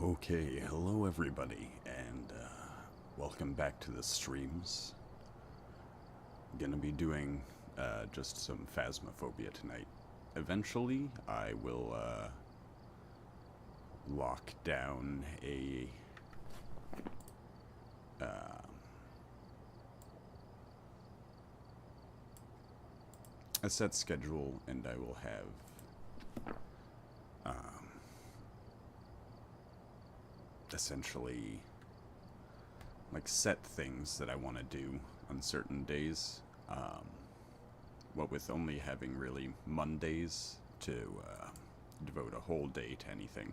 Okay, hello everybody, and welcome back to the streams. Gonna be doing just some Phasmophobia tonight. Eventually, I will lock down uh, a set schedule, and I will have essentially like set things that I want to do on certain days. What with only having really Mondays to devote a whole day to anything,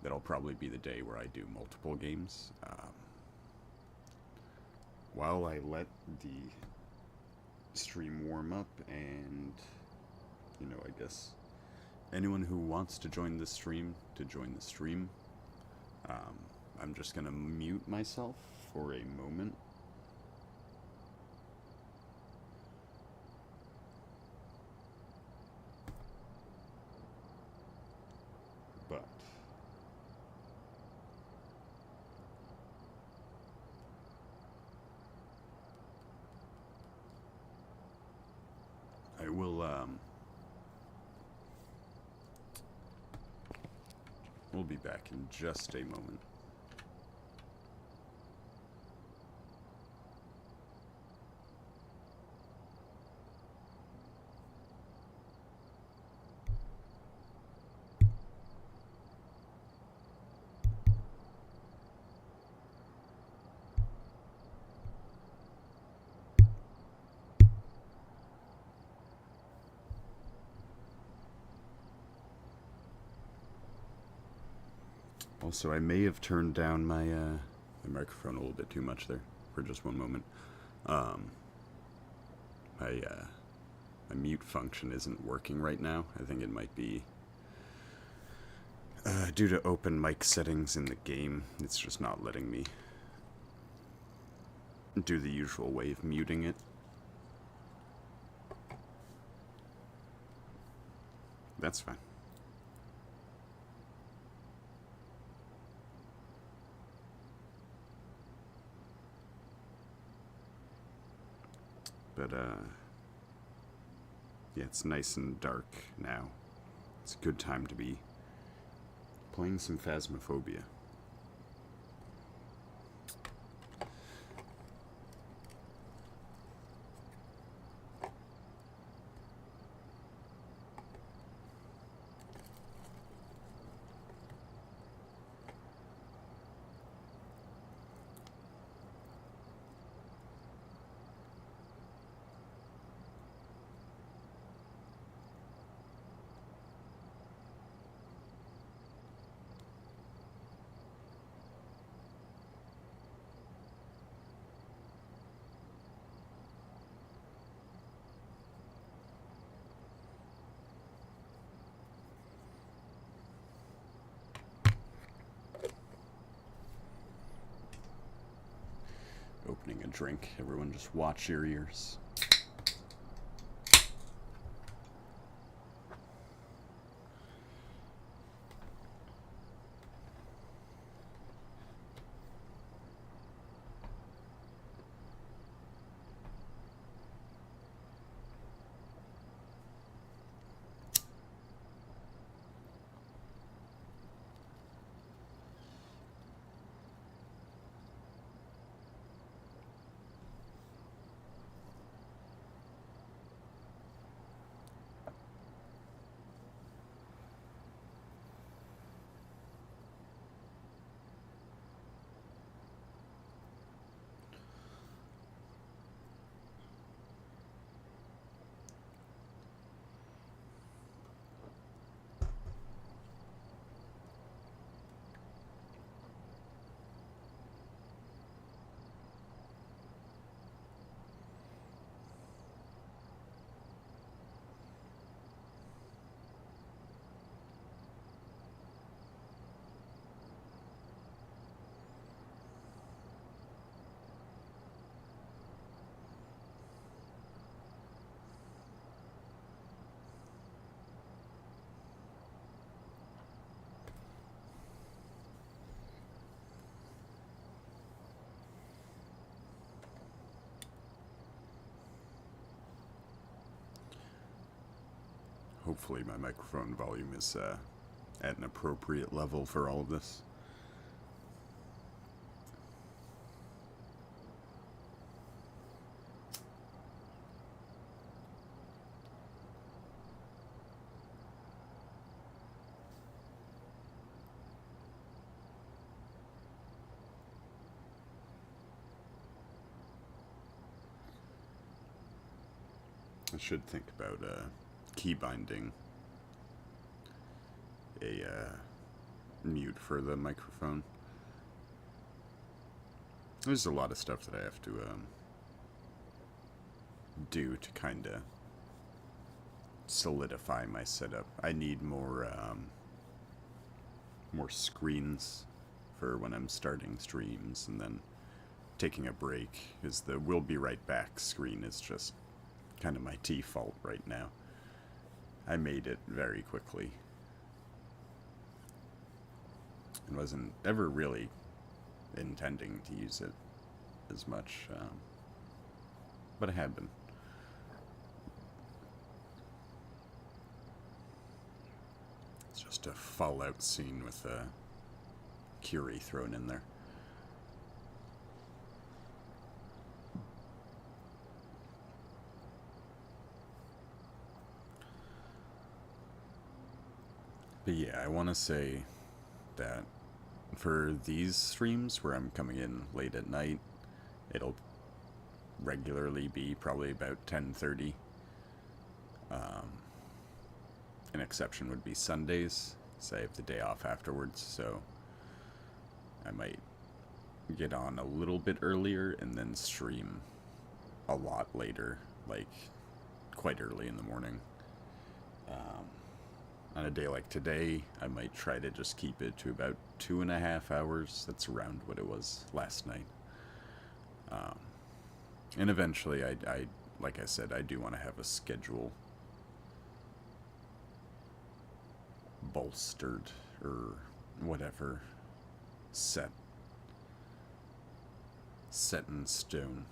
that'll probably be the day where I do multiple games. While I let the stream warm up, and I guess anyone who wants to join the stream to join the stream, I'm just gonna mute myself for a moment. But I will we'll be back in just a moment. Also, I may have turned down my microphone a little bit too much there for just one moment. My mute function isn't working right now. I think it might be due to open mic settings in the game. It's just not letting me do the usual way of muting it. That's fine. But, yeah, it's nice and dark now. It's a good time to be playing some Phasmophobia. Opening a drink. Everyone just watch your ears. hopefully my microphone volume is at an appropriate level for all of this. I should think about key binding a mute for the microphone. There's a lot of stuff that I have to do to kind of solidify my setup. I need more screens for when I'm starting streams, and then taking a break, is the "we'll be right back" screen is just kind of my default right now. I made it very quickly and wasn't ever really intending to use it as much, but I have been. It's just a Fallout scene with a Curie thrown in there. But yeah, I want to say that for these streams where I'm coming in late at night, it'll regularly be probably about 10:30. An exception would be Sundays, so I have the day off afterwards, so I might get on a little bit earlier and then stream a lot later, like quite early in the morning. On a day like today, I might try to just keep it to about 2.5 hours. That's around what it was last night. And eventually, I like I said, I do want to have a schedule bolstered or whatever, set in stone.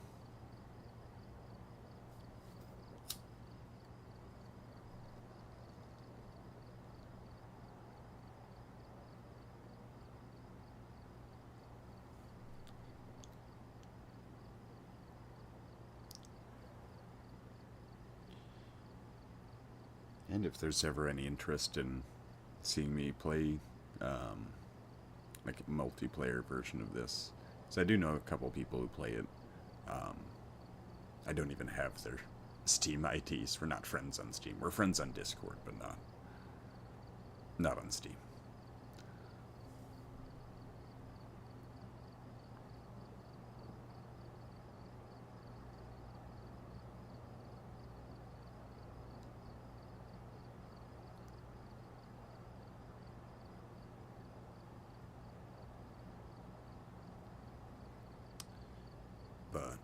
And if there's ever any interest in seeing me play like a multiplayer version of this, because I do know a couple people who play it. I don't even have their Steam IDs. We're not friends on Steam. We're friends on Discord, but not on Steam. But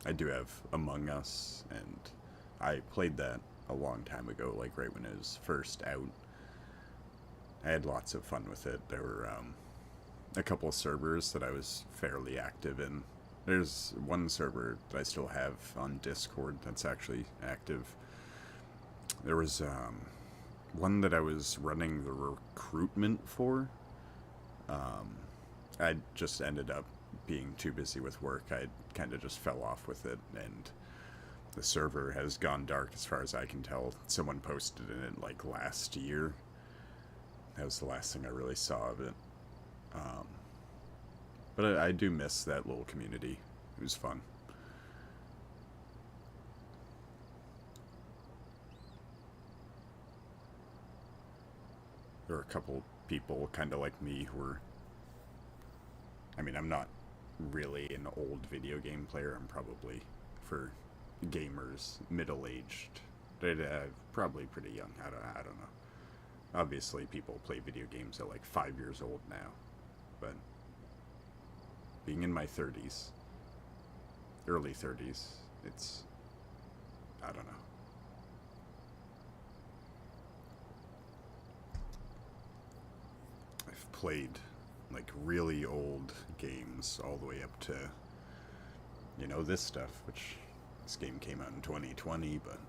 I do have Among Us, and I played that a long time ago, like right when it was first out. I had lots of fun with it. There were a couple of servers that I was fairly active in. There's one server that I still have on Discord that's actually active. There was one that I was running the recruitment for. I just ended up being too busy with work. I kind of just fell off with it, and the server has gone dark as far as I can tell. Someone posted in it like last year. That was the last thing I really saw of it. But I do miss that little community. It was fun. There were a couple people kind of like me who were... I mean, I'm not really an old video game player. I'm probably, for gamers, middle-aged. Probably pretty young. I don't know. Obviously, people play video games at like 5 years old now. But being in my 30s, early 30s, it's... I don't know. I've played like really old games all the way up to, you know, this stuff, which this game came out in 2020, but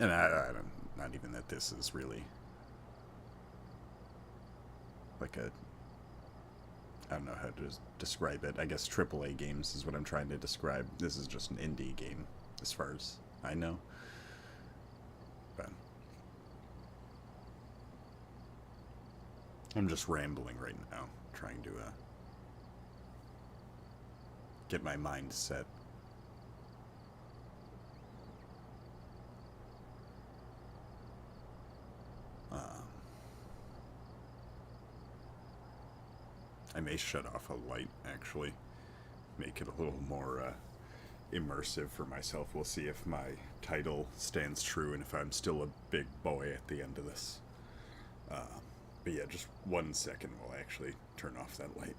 And I don't, not even that this is really like a, I don't know how to describe it. I guess AAA games is what I'm trying to describe. This is just an indie game, as far as I know. But I'm just rambling right now, trying to get my mind set. I may shut off a light, actually. Make it a little more immersive for myself. We'll see if my title stands true and if I'm still a big boy at the end of this. But yeah, just 1 second, we'll actually turn off that light.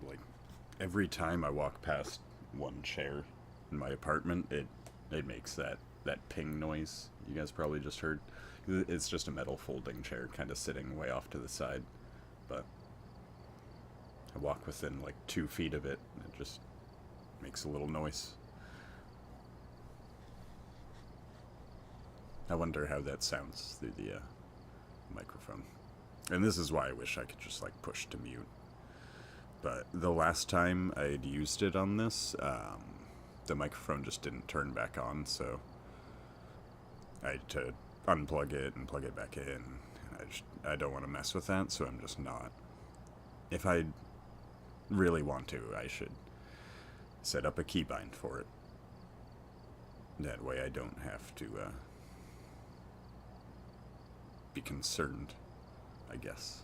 Like, every time I walk past one chair in my apartment, it makes that ping noise you guys probably just heard. It's just a metal folding chair kind of sitting way off to the side, but I walk within like 2 feet of it and it just makes a little noise. I wonder how that sounds through the microphone. And this is why I wish I could just like push to mute. But the last time I had used it on this, the microphone just didn't turn back on, so I had to unplug it and plug it back in. I don't want to mess with that, so I'm just not. If I really want to, I should set up a keybind for it. That way I don't have to be concerned, I guess.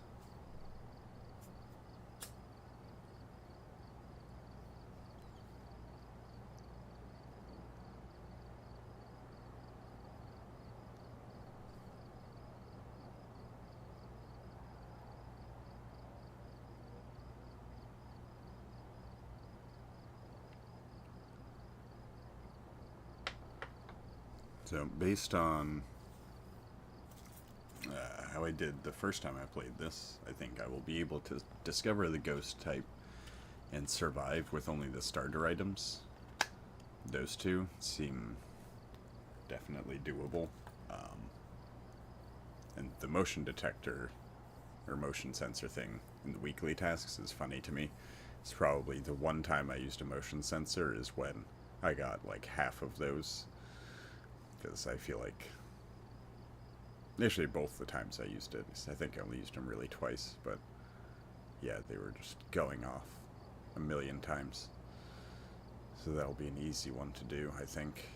So, based on how I did the first time I played this, I think I will be able to discover the ghost type and survive with only the starter items. Those two seem definitely doable. And the motion detector or motion sensor thing in the weekly tasks is funny to me. It's probably the one time I used a motion sensor is when I got like half of those. Because I feel like, actually both the times I used it, I think I only used them really twice, but yeah, they were just going off a million times. So that'll be an easy one to do, I think.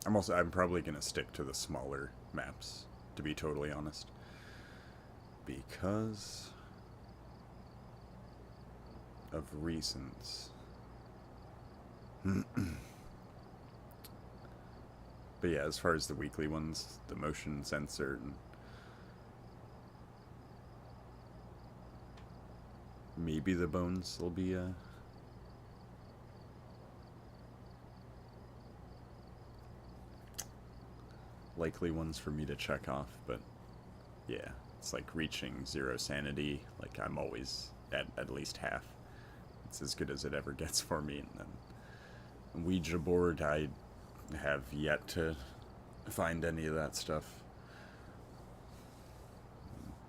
I'm probably going to stick to the smaller maps, to be totally honest. Because of reasons. But yeah, as far as the weekly ones, the motion sensor, and maybe the bones will be likely ones for me to check off, but yeah, it's like reaching 0 sanity, like I'm always at least half. It's as good as it ever gets for me. And then Ouija board, I have yet to find any of that stuff.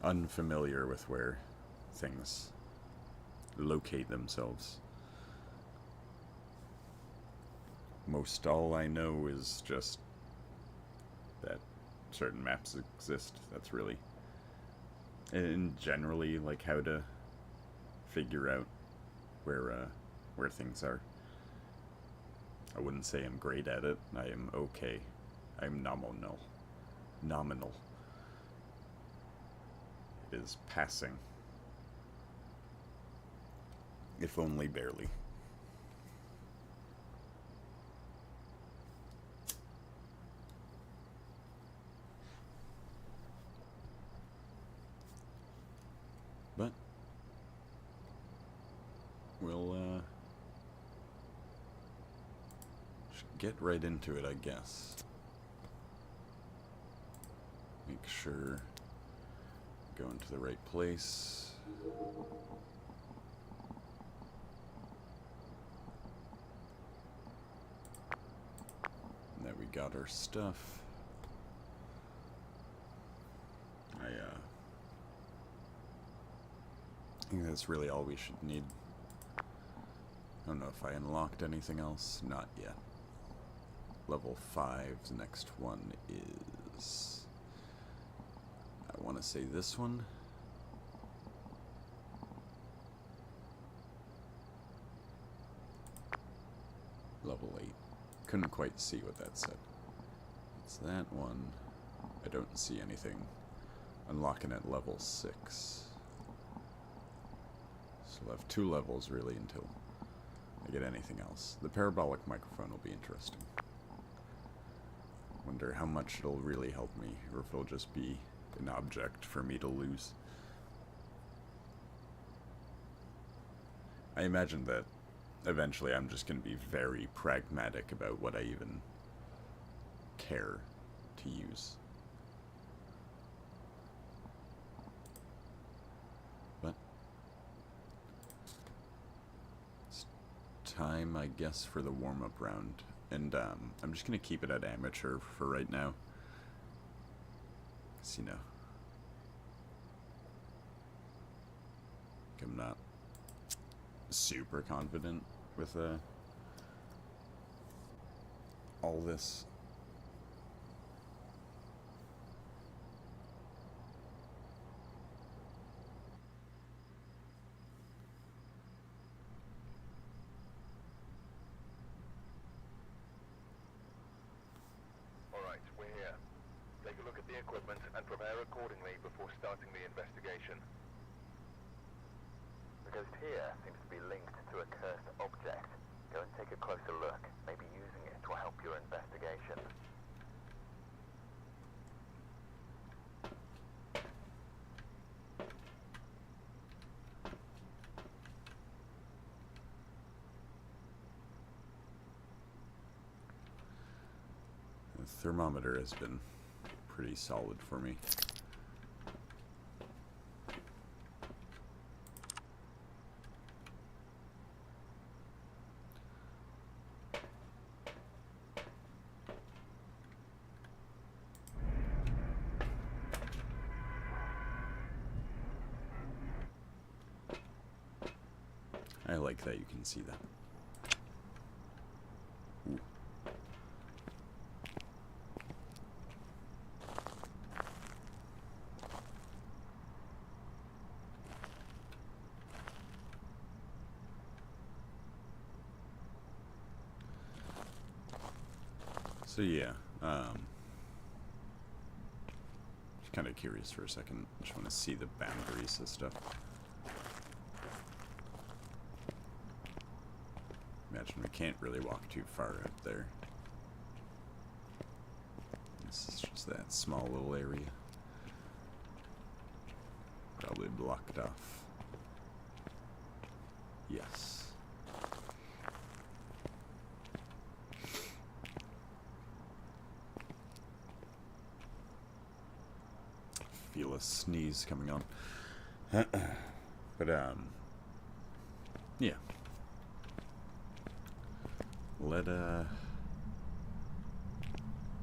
Unfamiliar with where things locate themselves. Most all I know is just that certain maps exist. That's really, and generally like how to figure out where things are. I wouldn't say I'm great at it. I am okay. I'm nominal. It is passing. If only barely. But we'll get right into it, I guess. Make sure go into the right place. And that we got our stuff. I think that's really all we should need. I don't know if I unlocked anything else. Not yet. Level 5, the next one is... I want to say this one. Level 8. Couldn't quite see what that said. It's that one. I don't see anything. Unlocking at level 6. So I'll have 2 levels really until I get anything else. The parabolic microphone will be interesting. Wonder how much it'll really help me, or if it'll just be an object for me to lose. I imagine that eventually I'm just going to be very pragmatic about what I even care to use. But it's time, I guess, for the warm-up round. And I'm just going to keep it at amateur for right now. Because, you know, I'm not super confident with all this. Alright, we're here. Take a look at the equipment and prepare accordingly before starting the investigation. The ghost here seems to be linked to a cursed object. Go and take a closer look. Maybe using it will help your investigation. The thermometer has been pretty solid for me. I like that you can see that. Ooh. So yeah, just kind of curious for a second. Just want to see the boundaries of stuff. Imagine we can't really walk too far out there. This is just that small little area. Probably blocked off. Yes. Feel a sneeze coming on. But, yeah.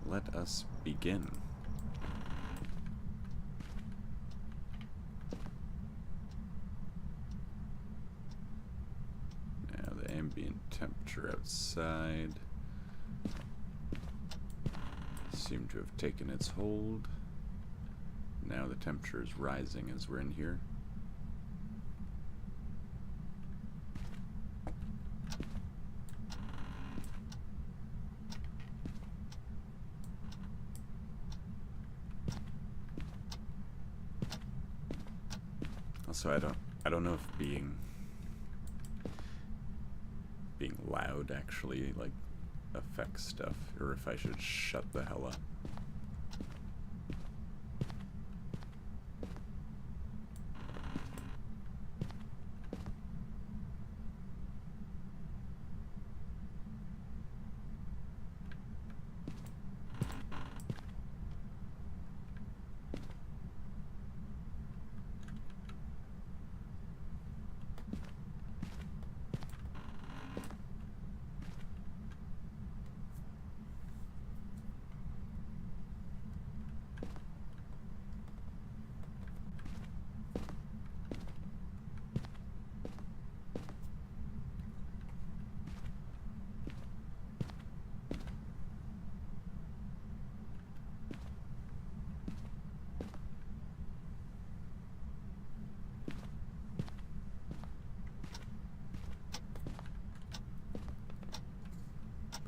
Let us begin. Now the ambient temperature outside seemed to have taken its hold. Now the temperature is rising as we're in here. Also, I don't know if being loud actually like affects stuff, or if I should shut the hell up.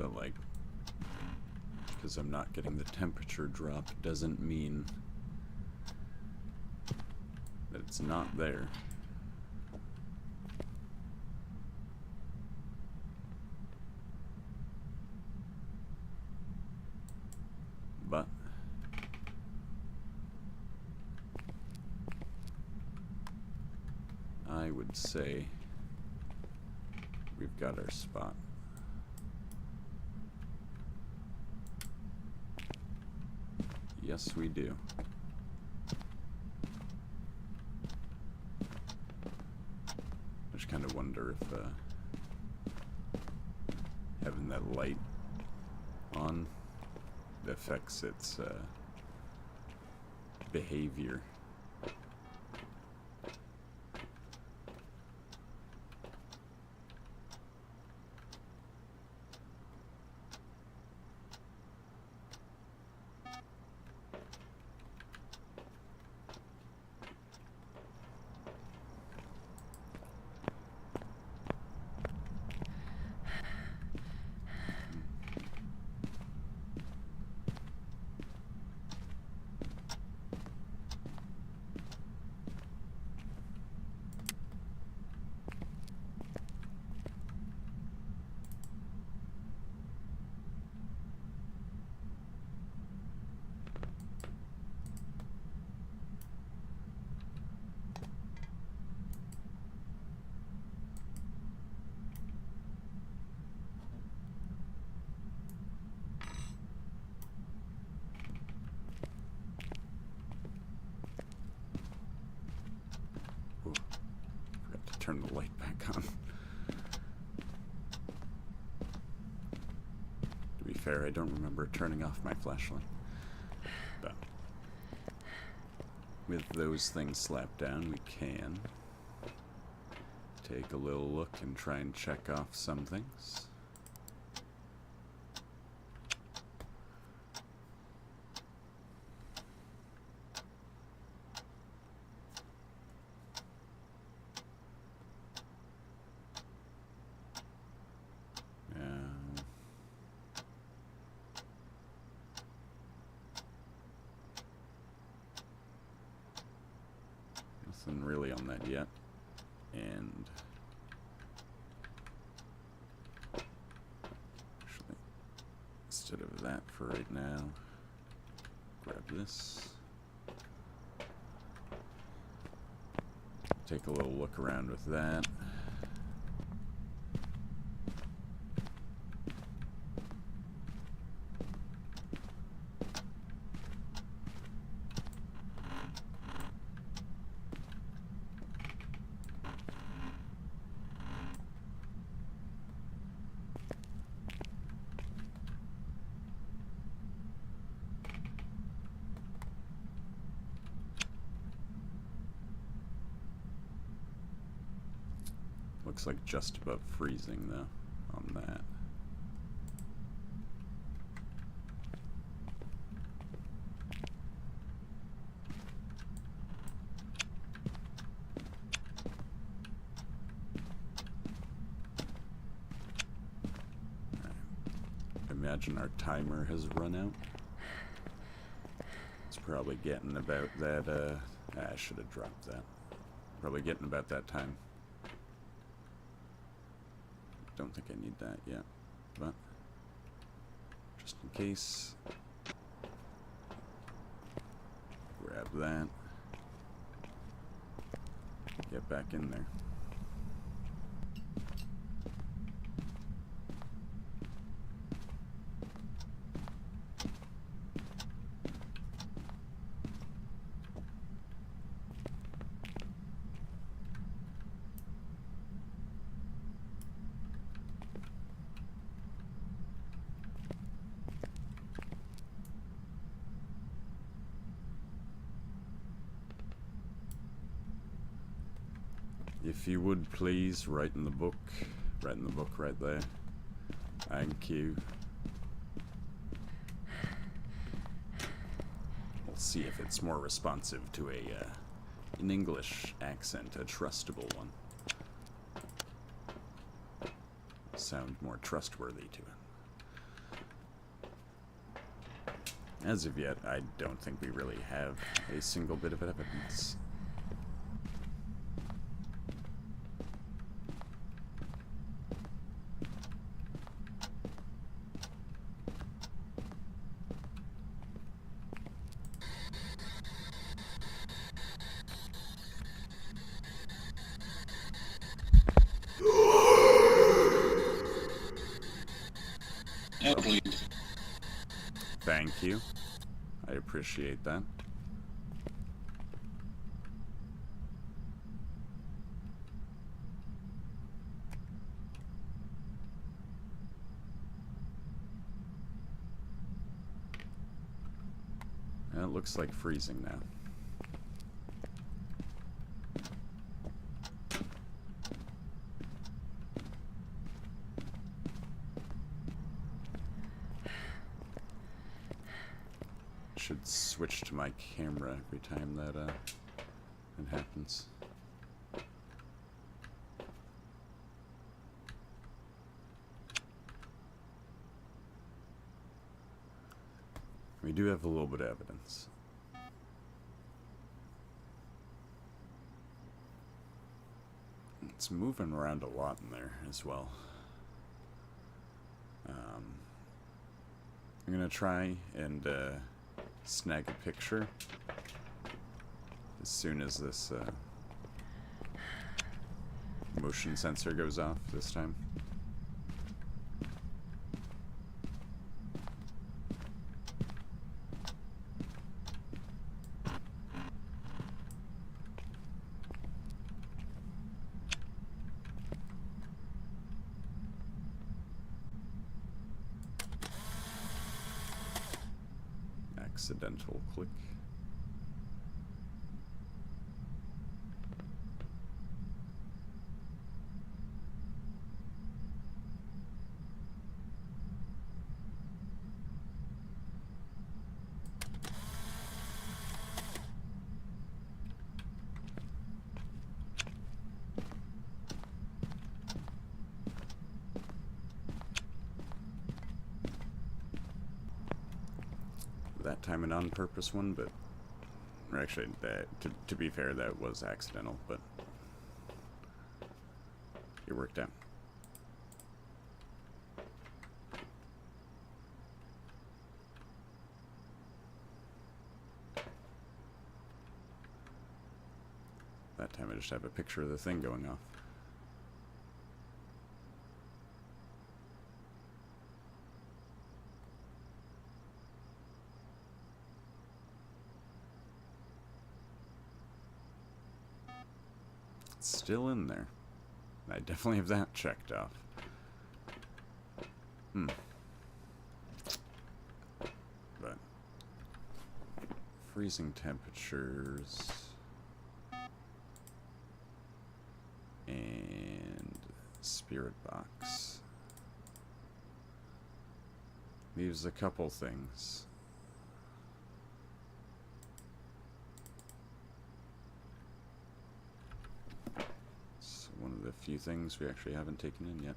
But, like, because I'm not getting the temperature drop doesn't mean that it's not there. But I would say we've got our spot. Yes, we do. I just kind of wonder if having that light on affects its behavior. Forgot to turn the light back on. To be fair, I don't remember turning off my flashlight. But with those things slapped down, we can take a little look and try and check off some things. Nothing really on that yet. And actually, instead of that for right now, grab this. Take a little look around with that. Looks like just above freezing, though, on that. I imagine our timer has run out. It's probably getting about that, I should have dropped that. Probably getting about that time. Don't think I need that yet, but just in case, grab that, get back in there. If you would please write in the book right there. Thank you. We'll see if it's more responsive to an English accent, a trustable one. Sound more trustworthy to it. As of yet, I don't think we really have a single bit of evidence. Thank you. I appreciate that. And it looks like freezing now. Should switch to my camera every time that it happens. We do have a little bit of evidence. It's moving around a lot in there as well. I'm gonna try and snag a picture as soon as this motion sensor goes off this time. Accidental click. That time an on-purpose one, but or actually, to be fair, that was accidental, but it worked out. That time I just have a picture of the thing going off. Still in there. I definitely have that checked off. But freezing temperatures and spirit box leaves a couple things. One of the few things we actually haven't taken in yet.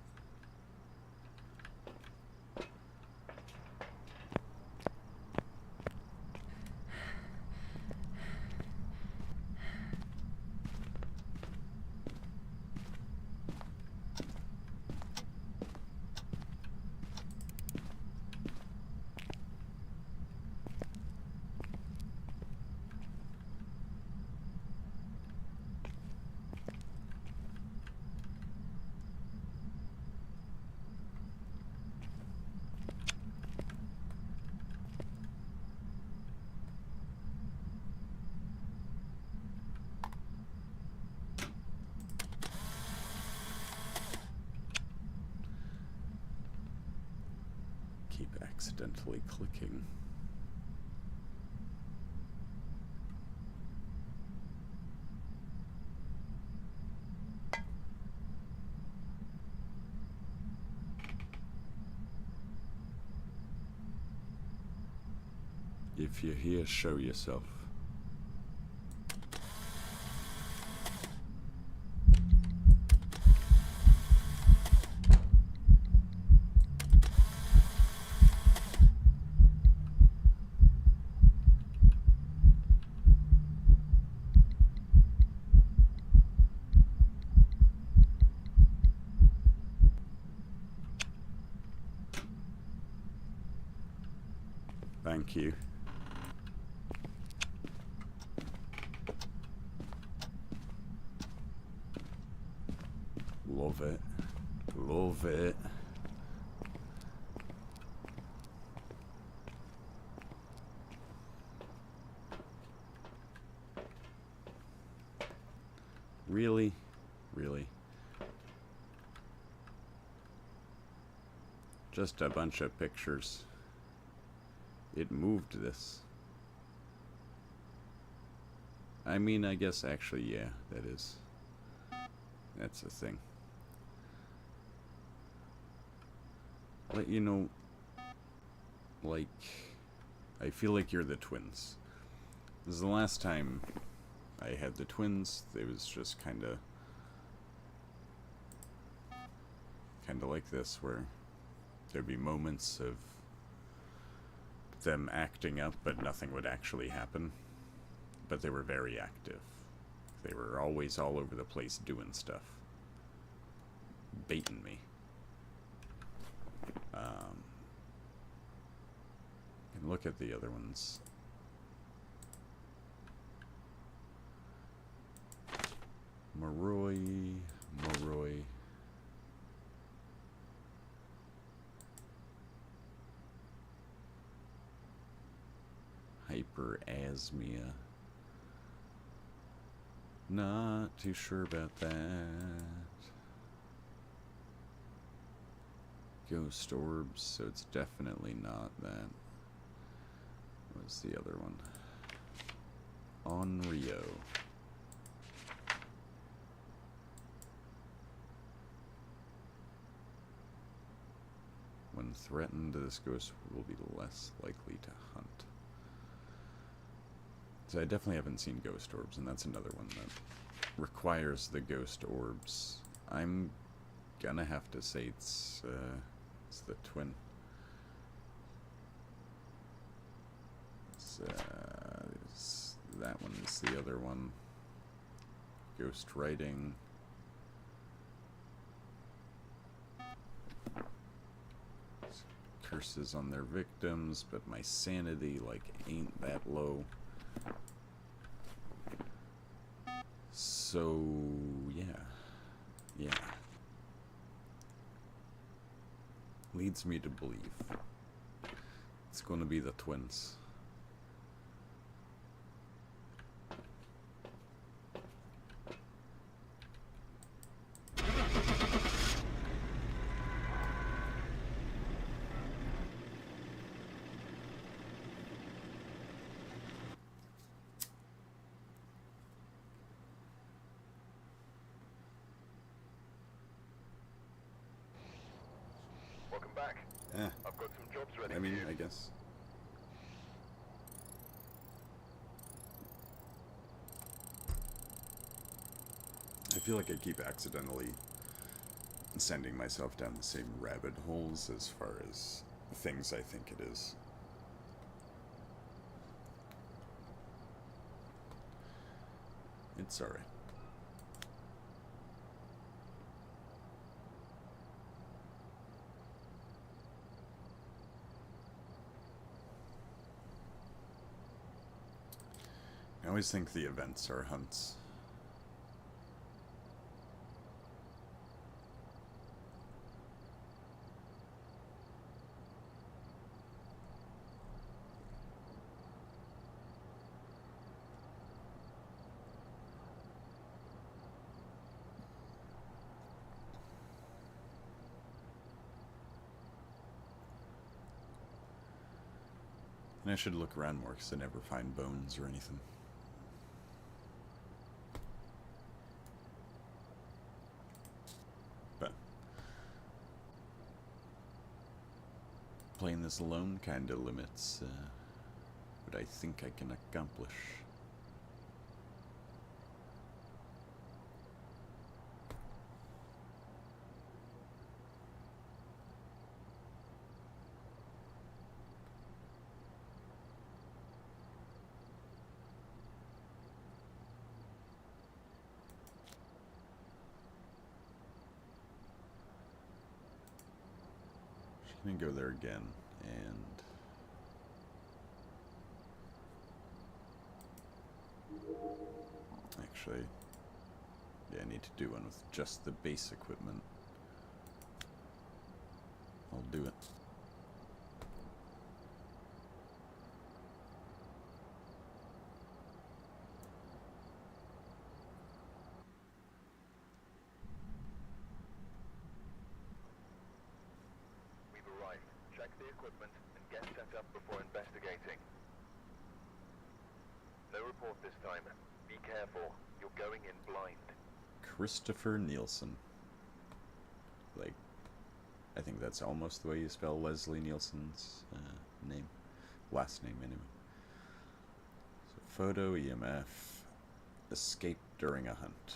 Keep accidentally clicking. If you're here, show yourself. Thank you. Love it. Love it. Really? Really? Just a bunch of pictures. It moved this. I mean, I guess actually, yeah, that is. That's a thing. Let you know, like, I feel like you're the twins. This is the last time I had the twins. It was just kind of like this, where there'd be moments of them acting up, but nothing would actually happen. But they were very active. They were always all over the place doing stuff. Baiting me. And look at the other ones. Moroi. Hyperasmia. Not too sure about that. Ghost orbs, so it's definitely not that. What's the other one? On Rio. When threatened, this ghost will be less likely to hunt. So I definitely haven't seen ghost orbs, and that's another one that requires the ghost orbs. I'm gonna have to say it's the twin. That one is the other one. Ghost writing. Curses on their victims, but my sanity, like, ain't that low. So, yeah. Leads me to believe it's going to be the twins. Welcome back. Yeah. I've got some jobs ready I mean, for you. I guess. I feel like I keep accidentally sending myself down the same rabbit holes as far as things I think it is. It's alright. I always think the events are hunts. And I should look around more because I never find bones or anything. But playing this alone kind of limits what I think I can accomplish. Just gonna go there again and actually... Yeah, I need to do one with just the base equipment. I'll do it. We've arrived. Check the equipment and get set up before investigating. No report this time. Be careful. You're going in blind. Christopher Nielsen. Like, I think that's almost the way you spell Leslie Nielsen's name. Last name, anyway. So, photo, EMF, escape during a hunt.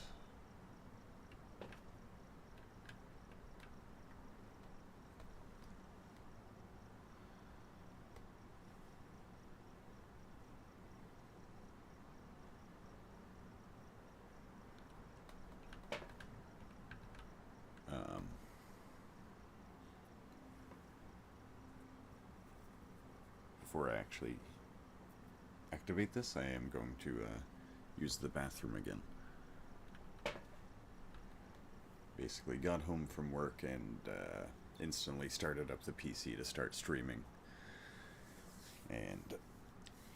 Before I actually activate this, I am going to use the bathroom again. Basically got home from work and instantly started up the PC to start streaming. And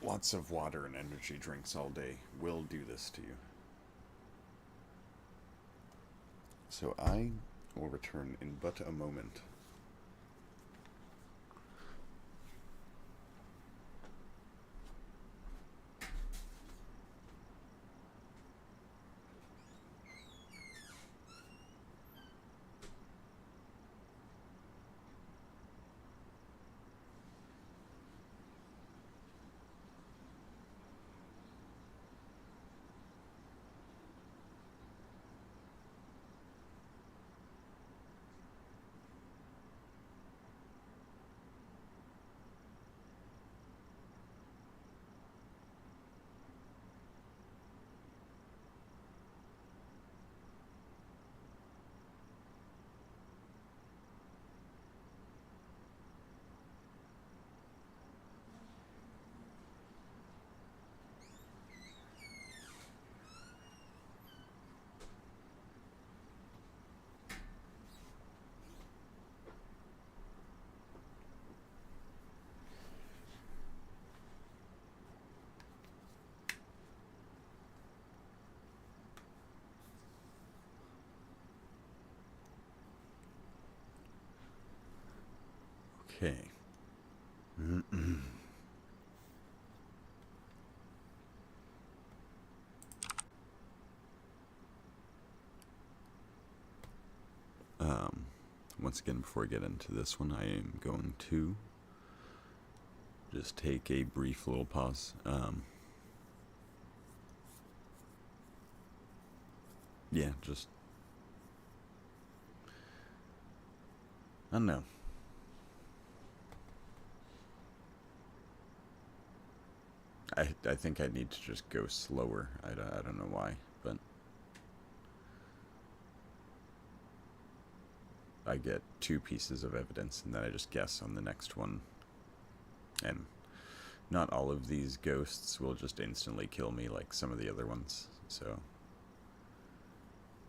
lots of water and energy drinks all day will do this to you. So I will return in but a moment. Okay. Once again, before I get into this one, I am going to just take a brief little pause. Yeah, just... I don't know. I think I need to just go slower. I don't know why, but I get 2 pieces of evidence and then I just guess on the next one. And not all of these ghosts will just instantly kill me like some of the other ones, so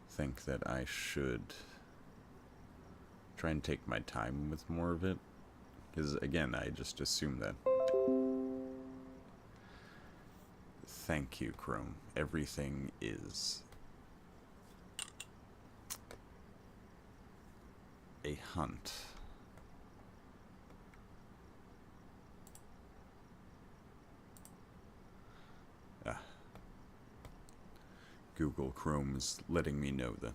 I think that I should try and take my time with more of it, because again, I just assume that. Thank you, Chrome. Everything is a hunt. Google Chrome is letting me know that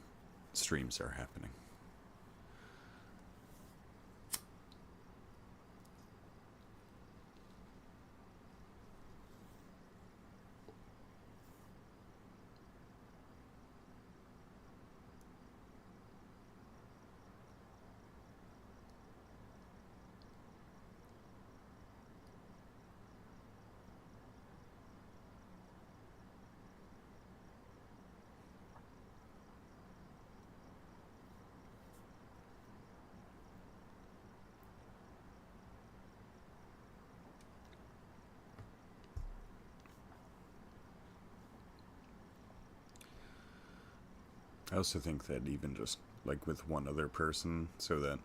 streams are happening. I also think that even just like with one other person, so that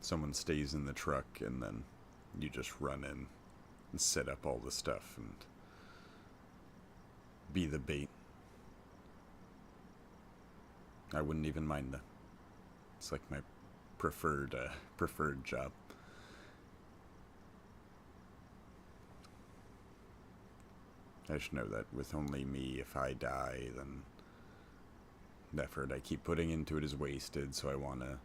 someone stays in the truck and then you just run in and set up all the stuff and be the bait. I wouldn't even mind that. It's like my preferred job. I just know that with only me, if I die, then the effort I keep putting into it is wasted, so I want to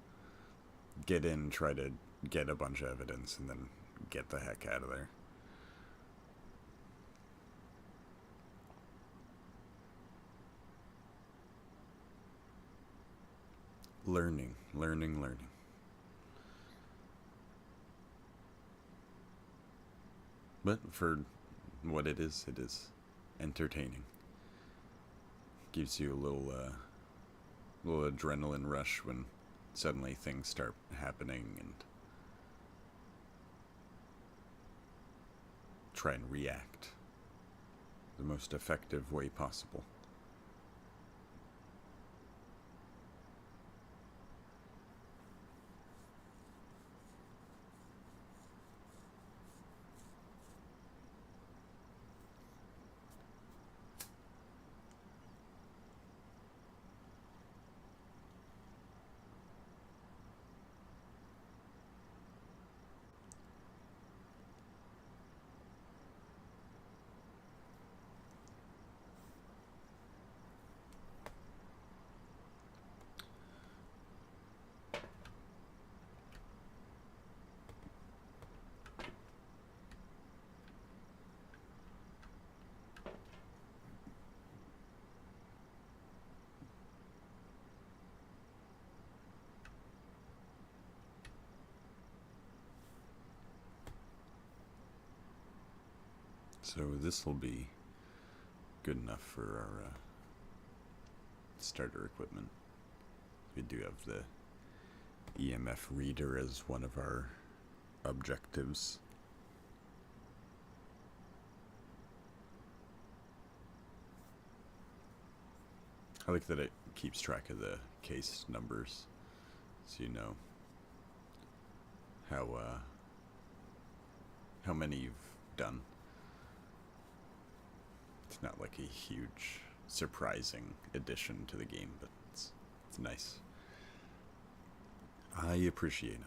get in, try to get a bunch of evidence, and then get the heck out of there. Learning. But for what it is entertaining. Gives you a little adrenaline rush when suddenly things start happening, and try and react the most effective way possible. So this will be good enough for our starter equipment. We do have the EMF reader as one of our objectives. I like that it keeps track of the case numbers, so you know how many you've done. It's not like a huge, surprising addition to the game, but it's nice. I appreciate it.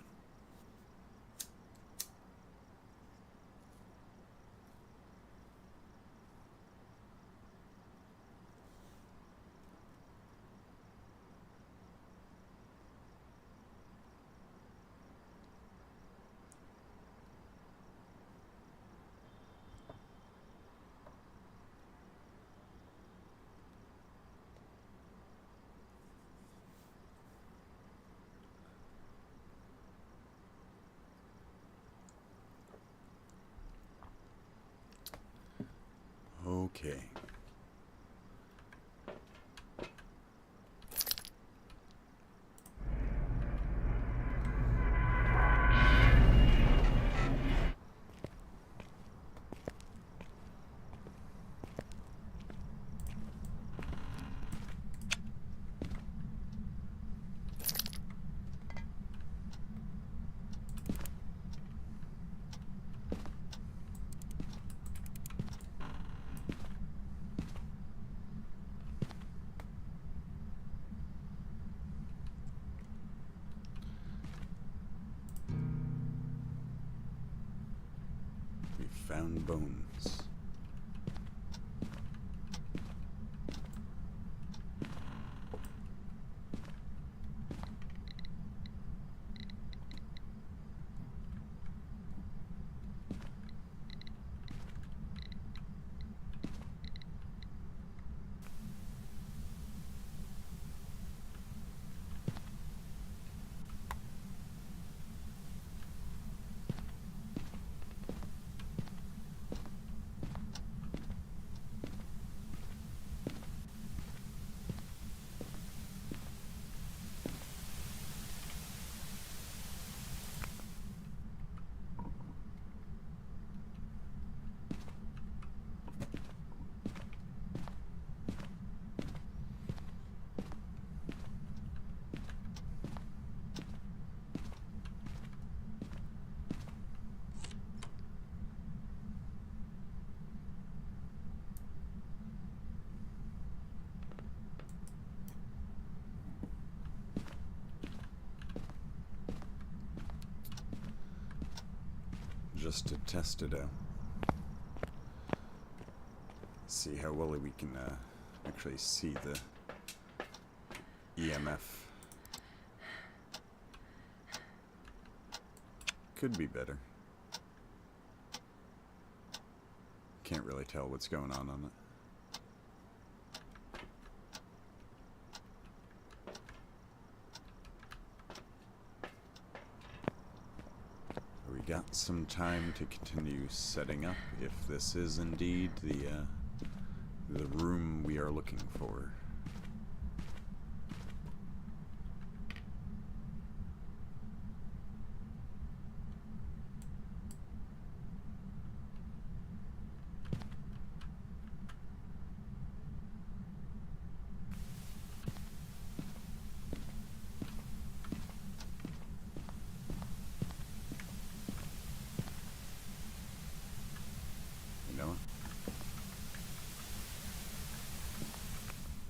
Okay. We found bones. just to test it out. See how well we can actually see the EMF. Could be better. Can't really tell what's going on it. We got some time to continue setting up if this is indeed the room we are looking for.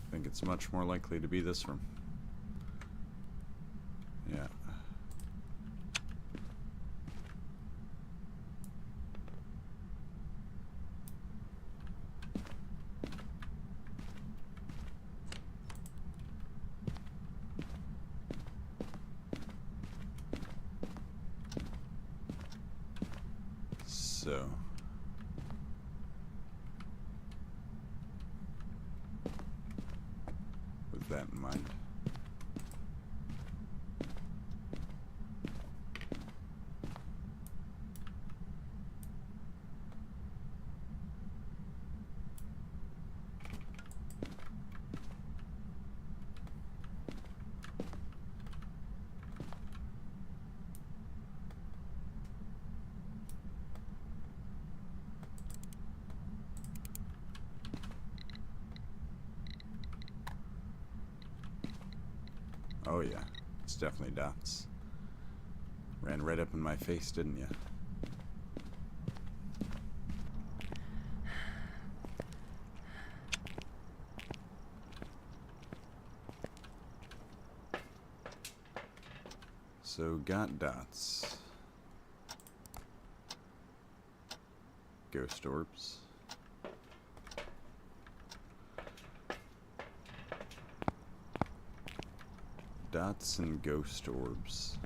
I think it's much more likely to be this room. Yeah. So with that in mind, oh yeah, it's definitely dots. Ran right up in my face, didn't you? So got dots. Ghost orbs. Dots and ghost orbs.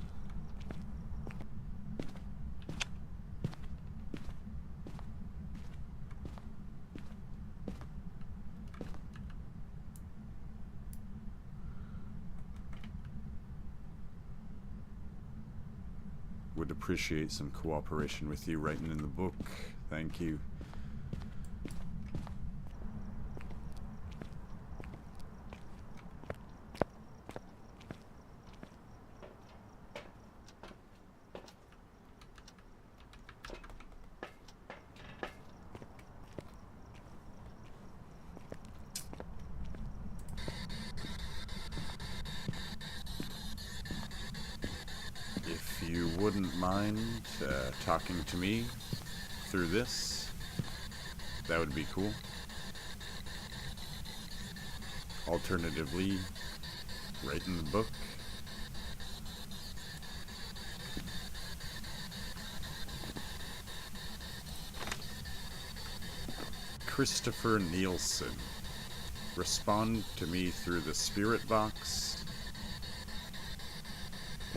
Would appreciate some cooperation with you writing in the book. Thank you. If you wouldn't mind talking to me through this, that would be cool. Alternatively, write in the book. Christopher Nielsen. Respond to me through the spirit box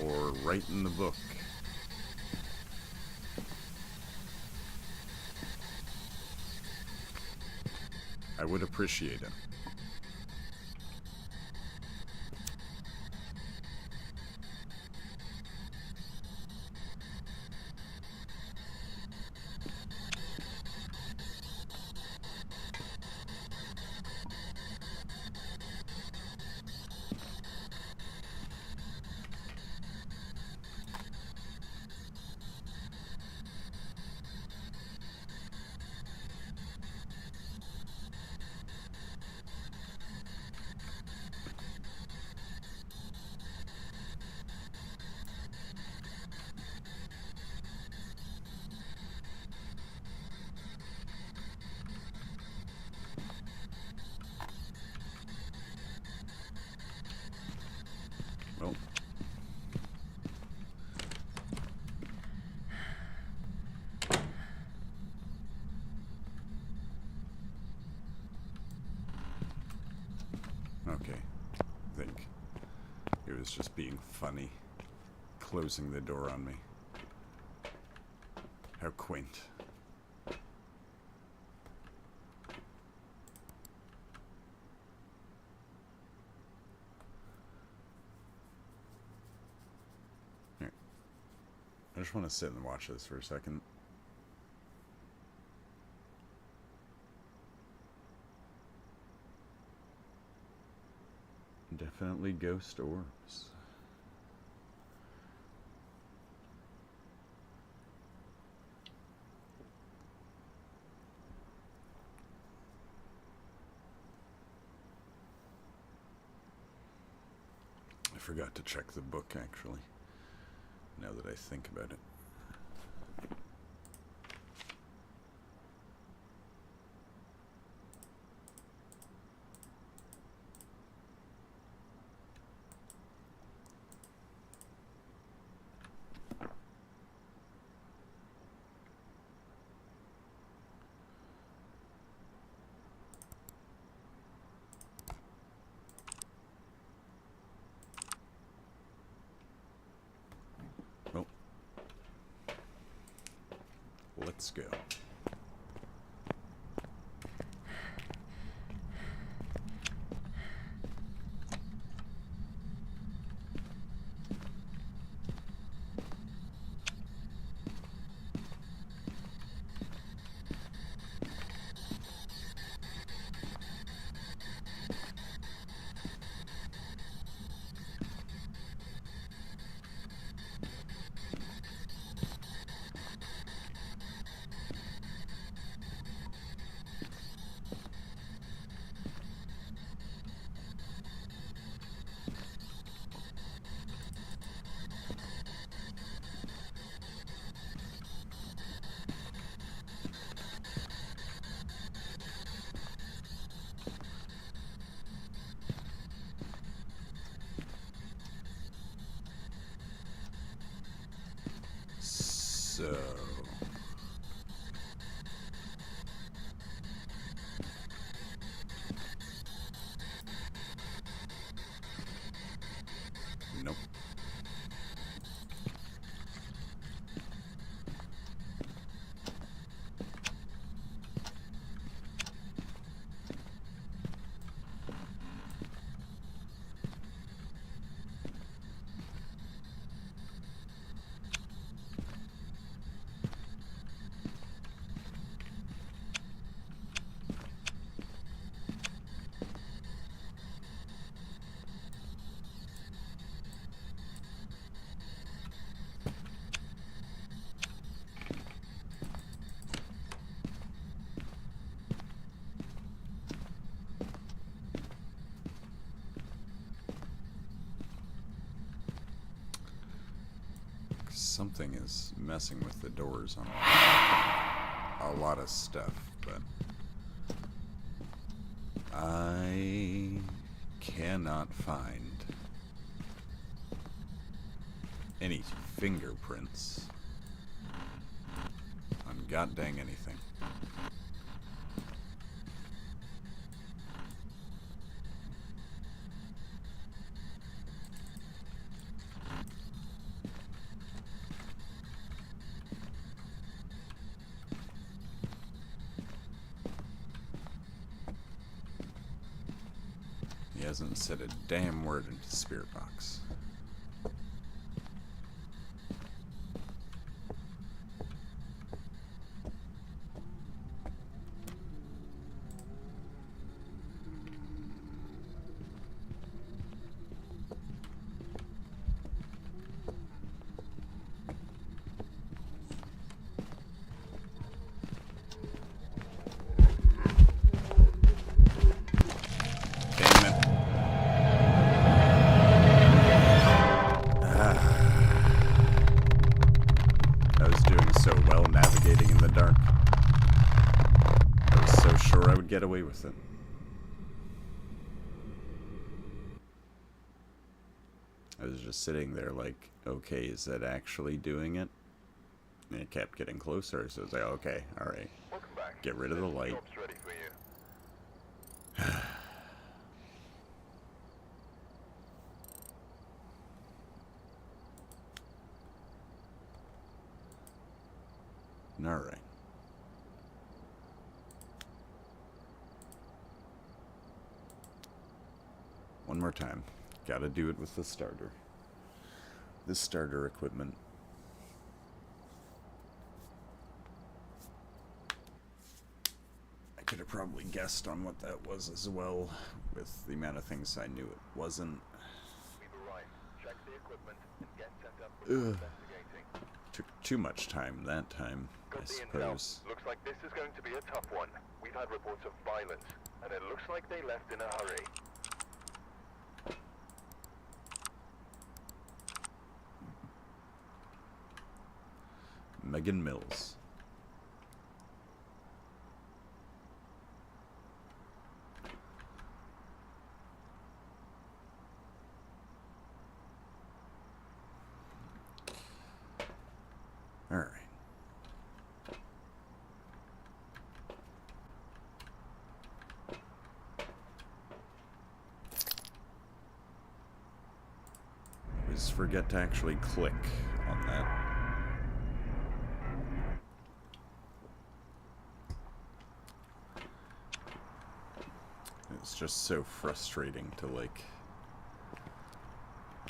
or write in the book. I would appreciate it. it was just being funny, closing the door on me. How quaint. Here. I just want to sit and watch this for a second. Definitely ghost orbs. I forgot to check the book, actually, now that I think about it. Well, let's go. So, nope. Something is messing with the doors on a lot of stuff, but I cannot find any fingerprints on god dang anything. He hasn't said a damn word in his spirit box. Get away with it. I was just sitting there like, okay, is that actually doing it? And it kept getting closer, so I was like, okay, alright. Get rid of the light. Ready for you. One more time. Gotta do it with the starter. The starter equipment. I could have probably guessed on what that was as well, with the amount of things I knew it wasn't. We've arrived. Check the equipment and get set up for investigating. Took too much time that time, I Got the intel. suppose. Looks like this is going to be a tough one. We've had reports of violence, and it looks like they left in a hurry. Megan Mills. All right. Always forget to actually click on that. It's just so frustrating to, like,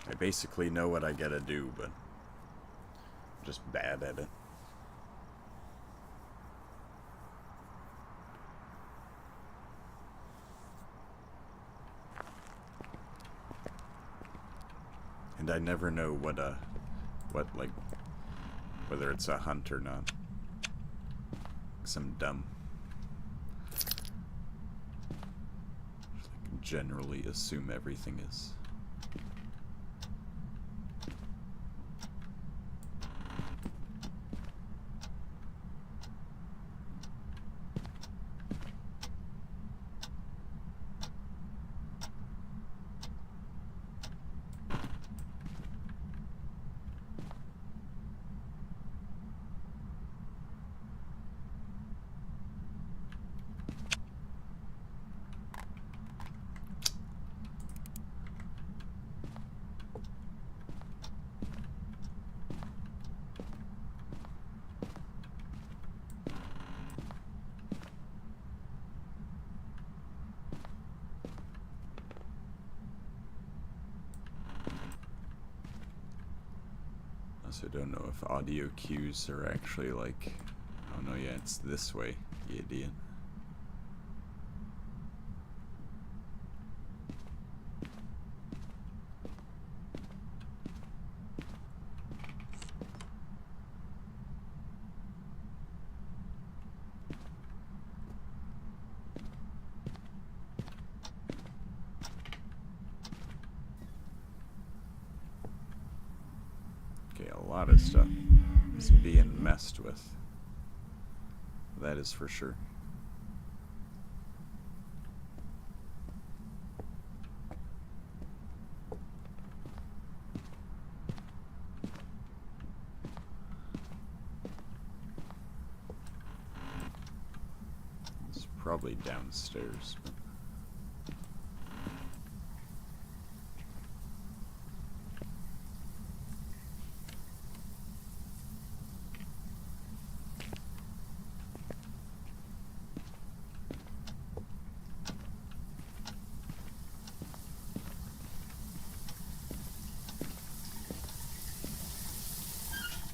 I basically know what I gotta do, but I'm just bad at it. And I never know what like, whether it's a hunt or not. 'Cause I'm dumb. Generally assume everything is. Also don't know if audio cues are actually like, oh no, yeah, it's this way, you idiot. Okay, a lot of stuff is being messed with. That is for sure. It's probably downstairs. But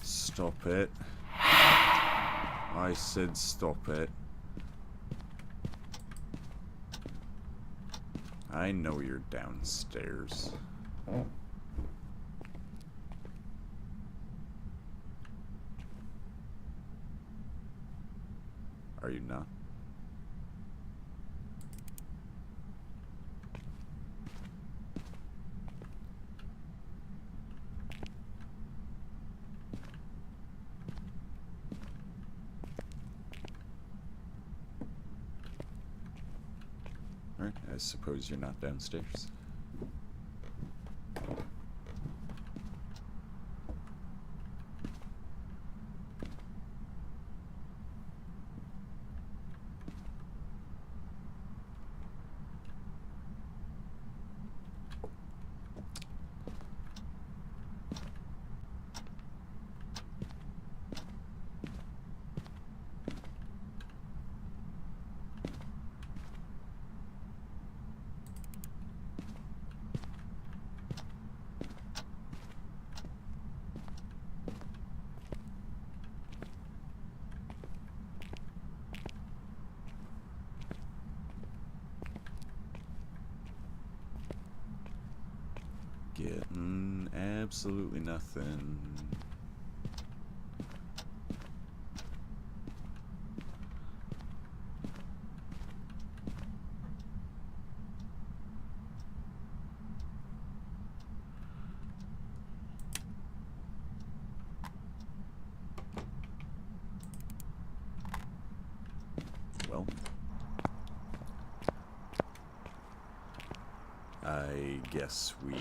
stop it. I said stop it. I know you're downstairs. Are you not? Alright, I suppose you're not downstairs. Getting absolutely nothing. Well, I guess we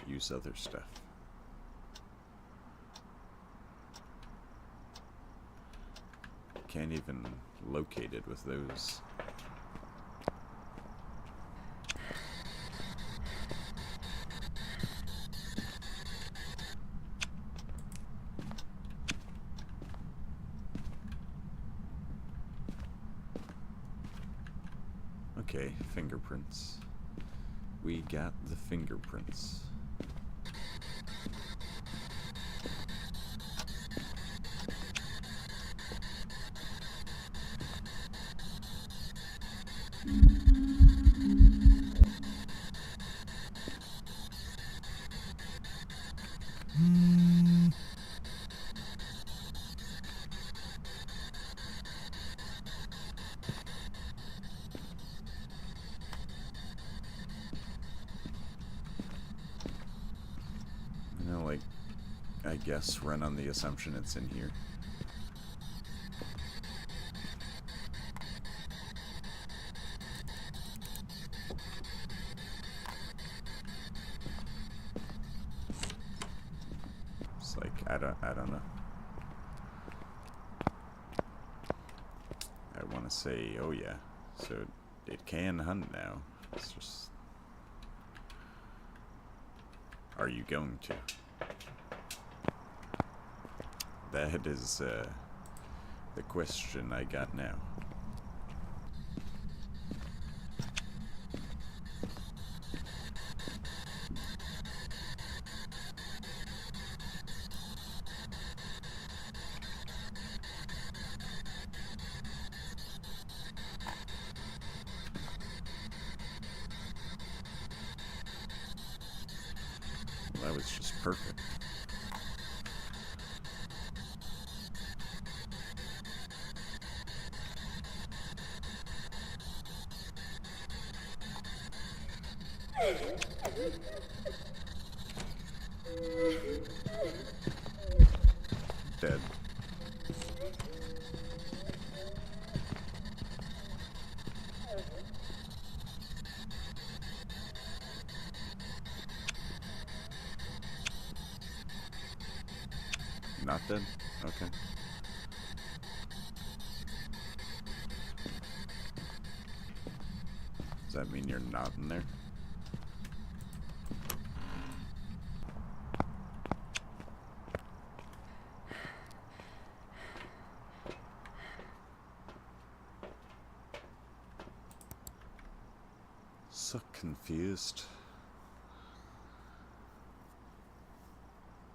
use other stuff. Can't even locate it with those. Okay, fingerprints. We got the fingerprints. You know, like, I guess run on the assumption it's in here. It's like, I don't know. I want to say, oh yeah, so it can hunt now. It's just, are you going to? That is the question I got now. Well, that was just perfect. Dead. Not dead? Okay. Does that mean you're not in there? So confused.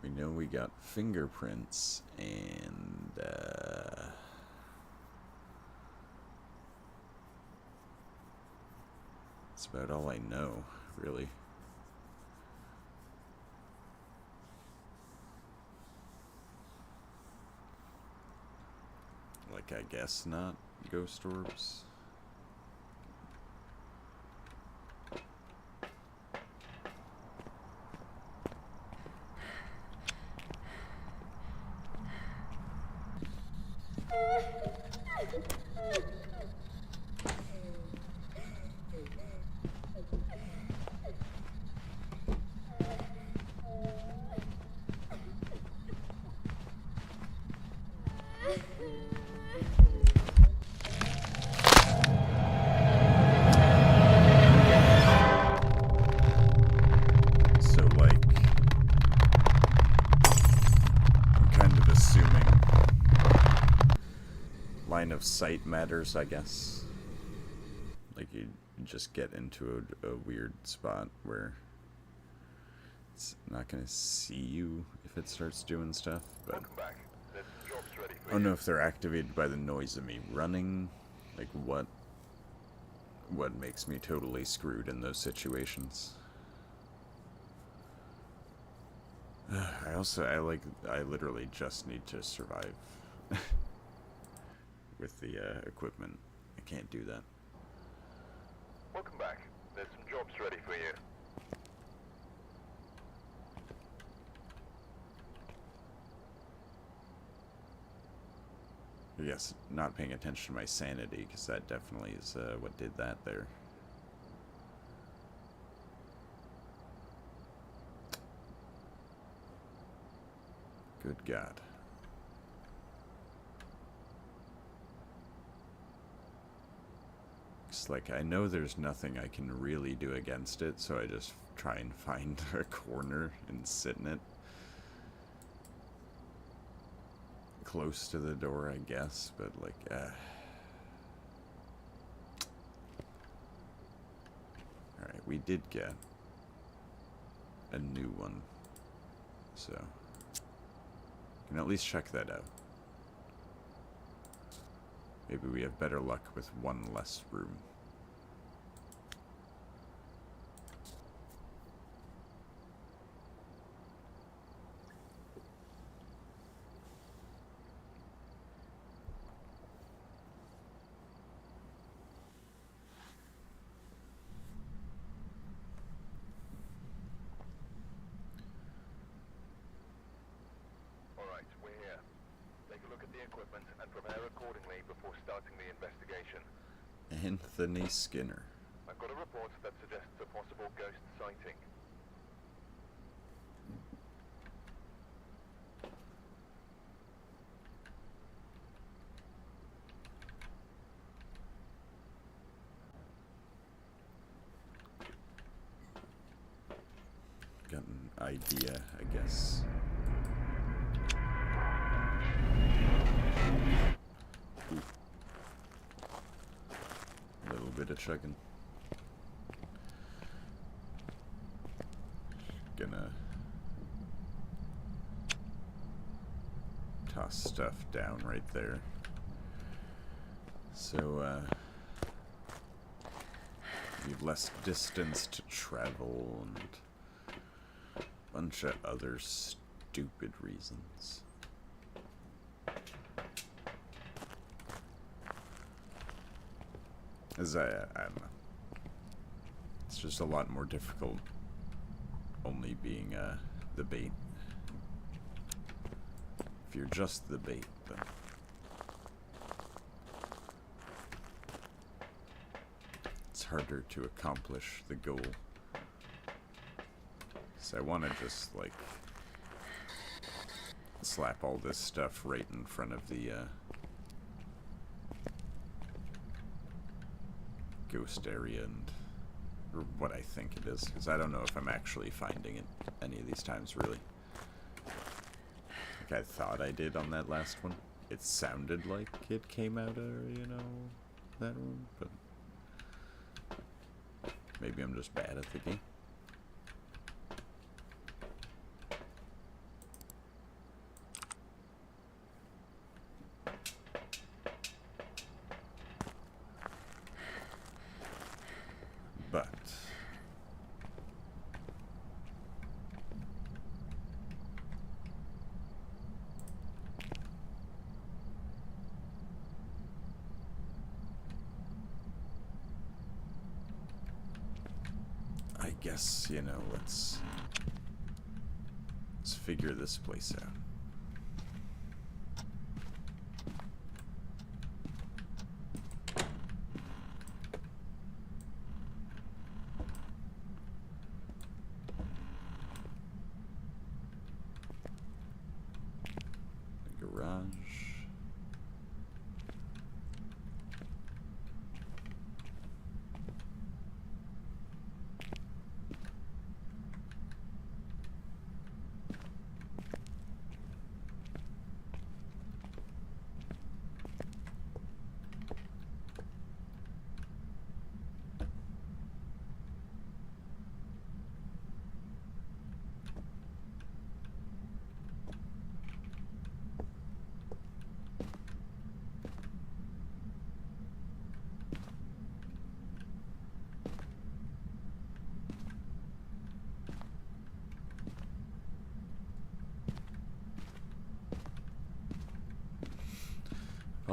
We know we got fingerprints and that's about all I know, really. Like, I guess not ghost orbs. So, like, I'm kind of assuming line of sight matters, I guess. Like, you just get into a weird spot where it's not gonna see you if it starts doing stuff, but Welcome back. The job's ready I for don't you. know if they're activated by the noise of me running, like what what makes me totally screwed in those situations. I literally just need to survive with the equipment. I can't do that. Welcome back. There's some jobs ready for you. I guess not paying attention to my sanity, because that definitely is what did that there. Good God. It's like, I know there's nothing I can really do against it, so I just try and find a corner and sit in it. Close to the door, I guess, but like, Alright, we did get a new one, so can at least check that out. Maybe we have better luck with one less room. Alright, we're here. Take a look at the equipment and prepare accordingly before starting the investigation. Anthony Skinner. I've got a report that suggests a possible ghost sighting. Got an idea, I guess. Ooh. A little bit of chugging. Gonna toss stuff down right there. So, we have less distance to travel and a bunch of other stupid reasons. As I don't know. It's just a lot more difficult only being the bait. If you're just the bait, then it's harder to accomplish the goal. So I want to just, like, slap all this stuff right in front of the ghost area, and or what I think it is, because I don't know if I'm actually finding it any of these times, really. Like I thought I did on that last one. It sounded like it came out of, you know, that room, but maybe I'm just bad at the game. But I guess, you know, let's figure this place out. Garage.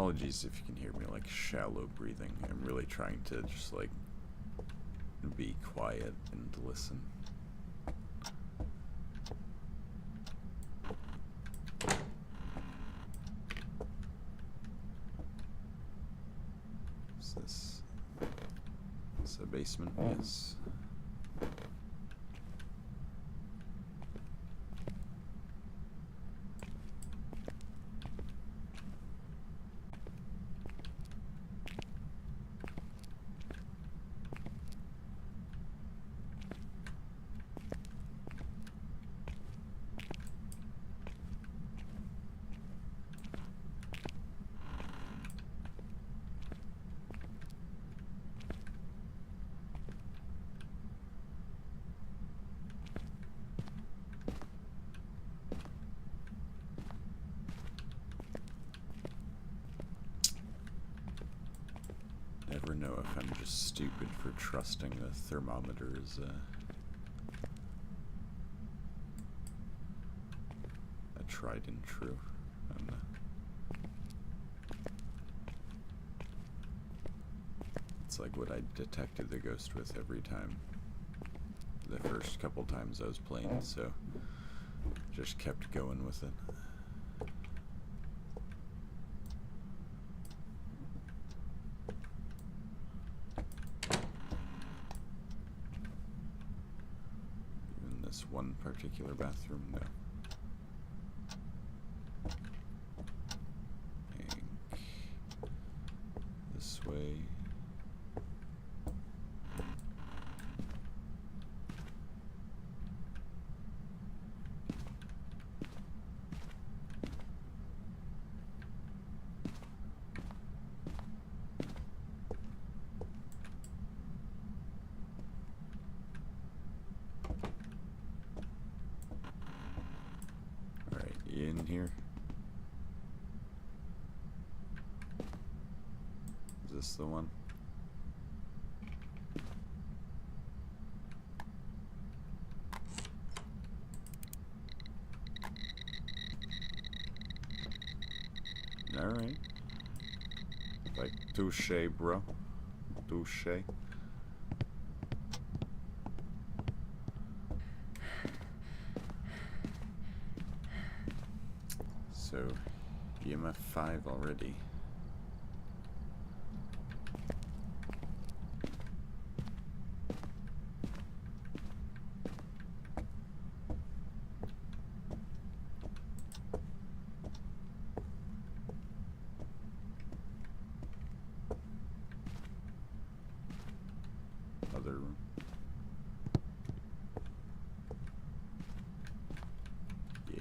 Apologies if you can hear me like shallow breathing. I'm really trying to just like be quiet and listen. Is this a basement? Yes. Never know if I'm just stupid for trusting the thermometer as a tried and true. It's like what I detected the ghost with every time. The first couple times I was playing, so just kept going with it. One particular bathroom, no. And this way. In here. Is this the one? Alright. Like, touche, bro. Touche. So, EMF 5 already. Other room. Yeah.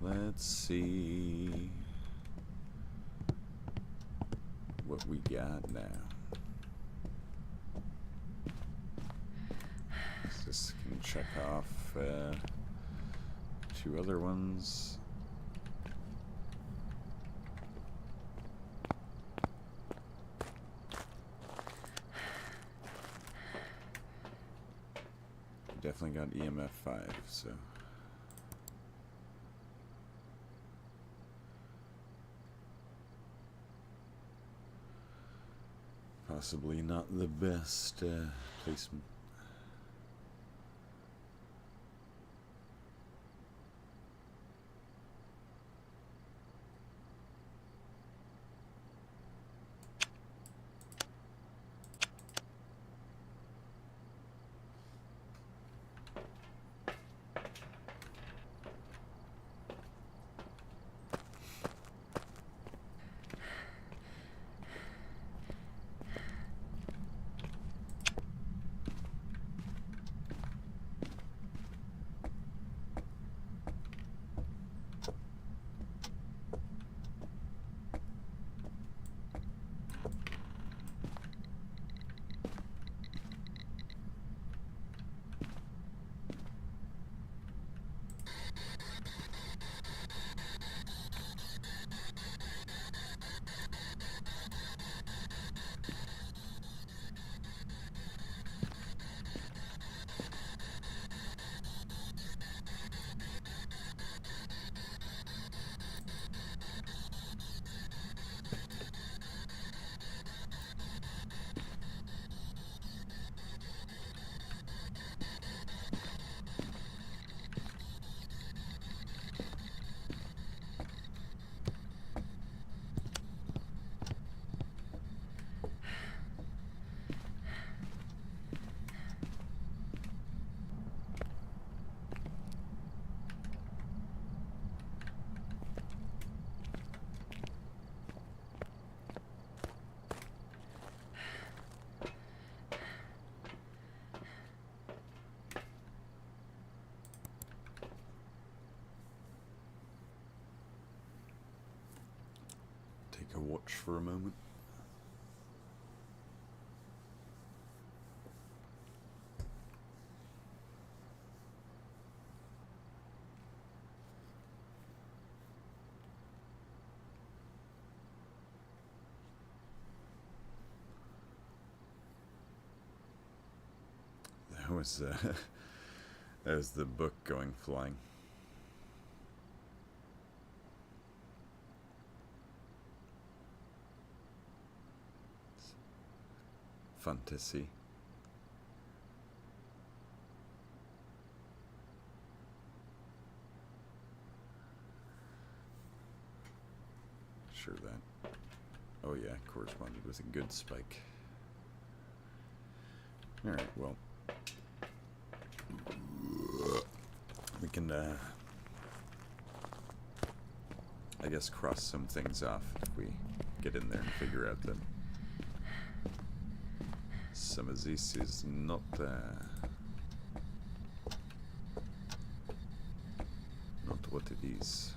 Let's see what we got now. This can check off 2 other ones. Definitely got EMF 5, so. Possibly not the best placement. a watch for a moment. That was that was the book going flying. Fun to see. Sure that. Oh yeah, corresponded with a good spike. Alright, well. We can, I guess, cross some things off if we get in there and figure out that some of this is not what it is.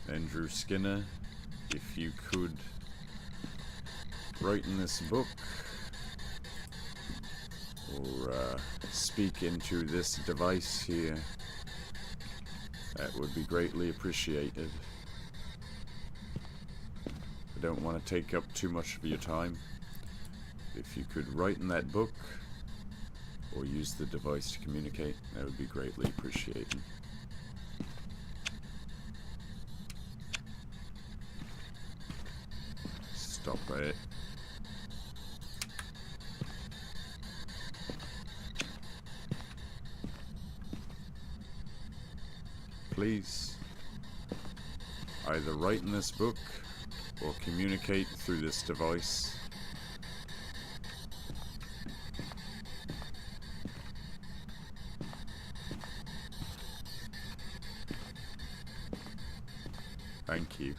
Andrew Skinner, if you could write in this book or speak into this device here, that would be greatly appreciated. I don't want to take up too much of your time. If you could write in that book or use the device to communicate, that would be greatly appreciated. Stop it. Please, either write in this book or communicate through this device. Thank you.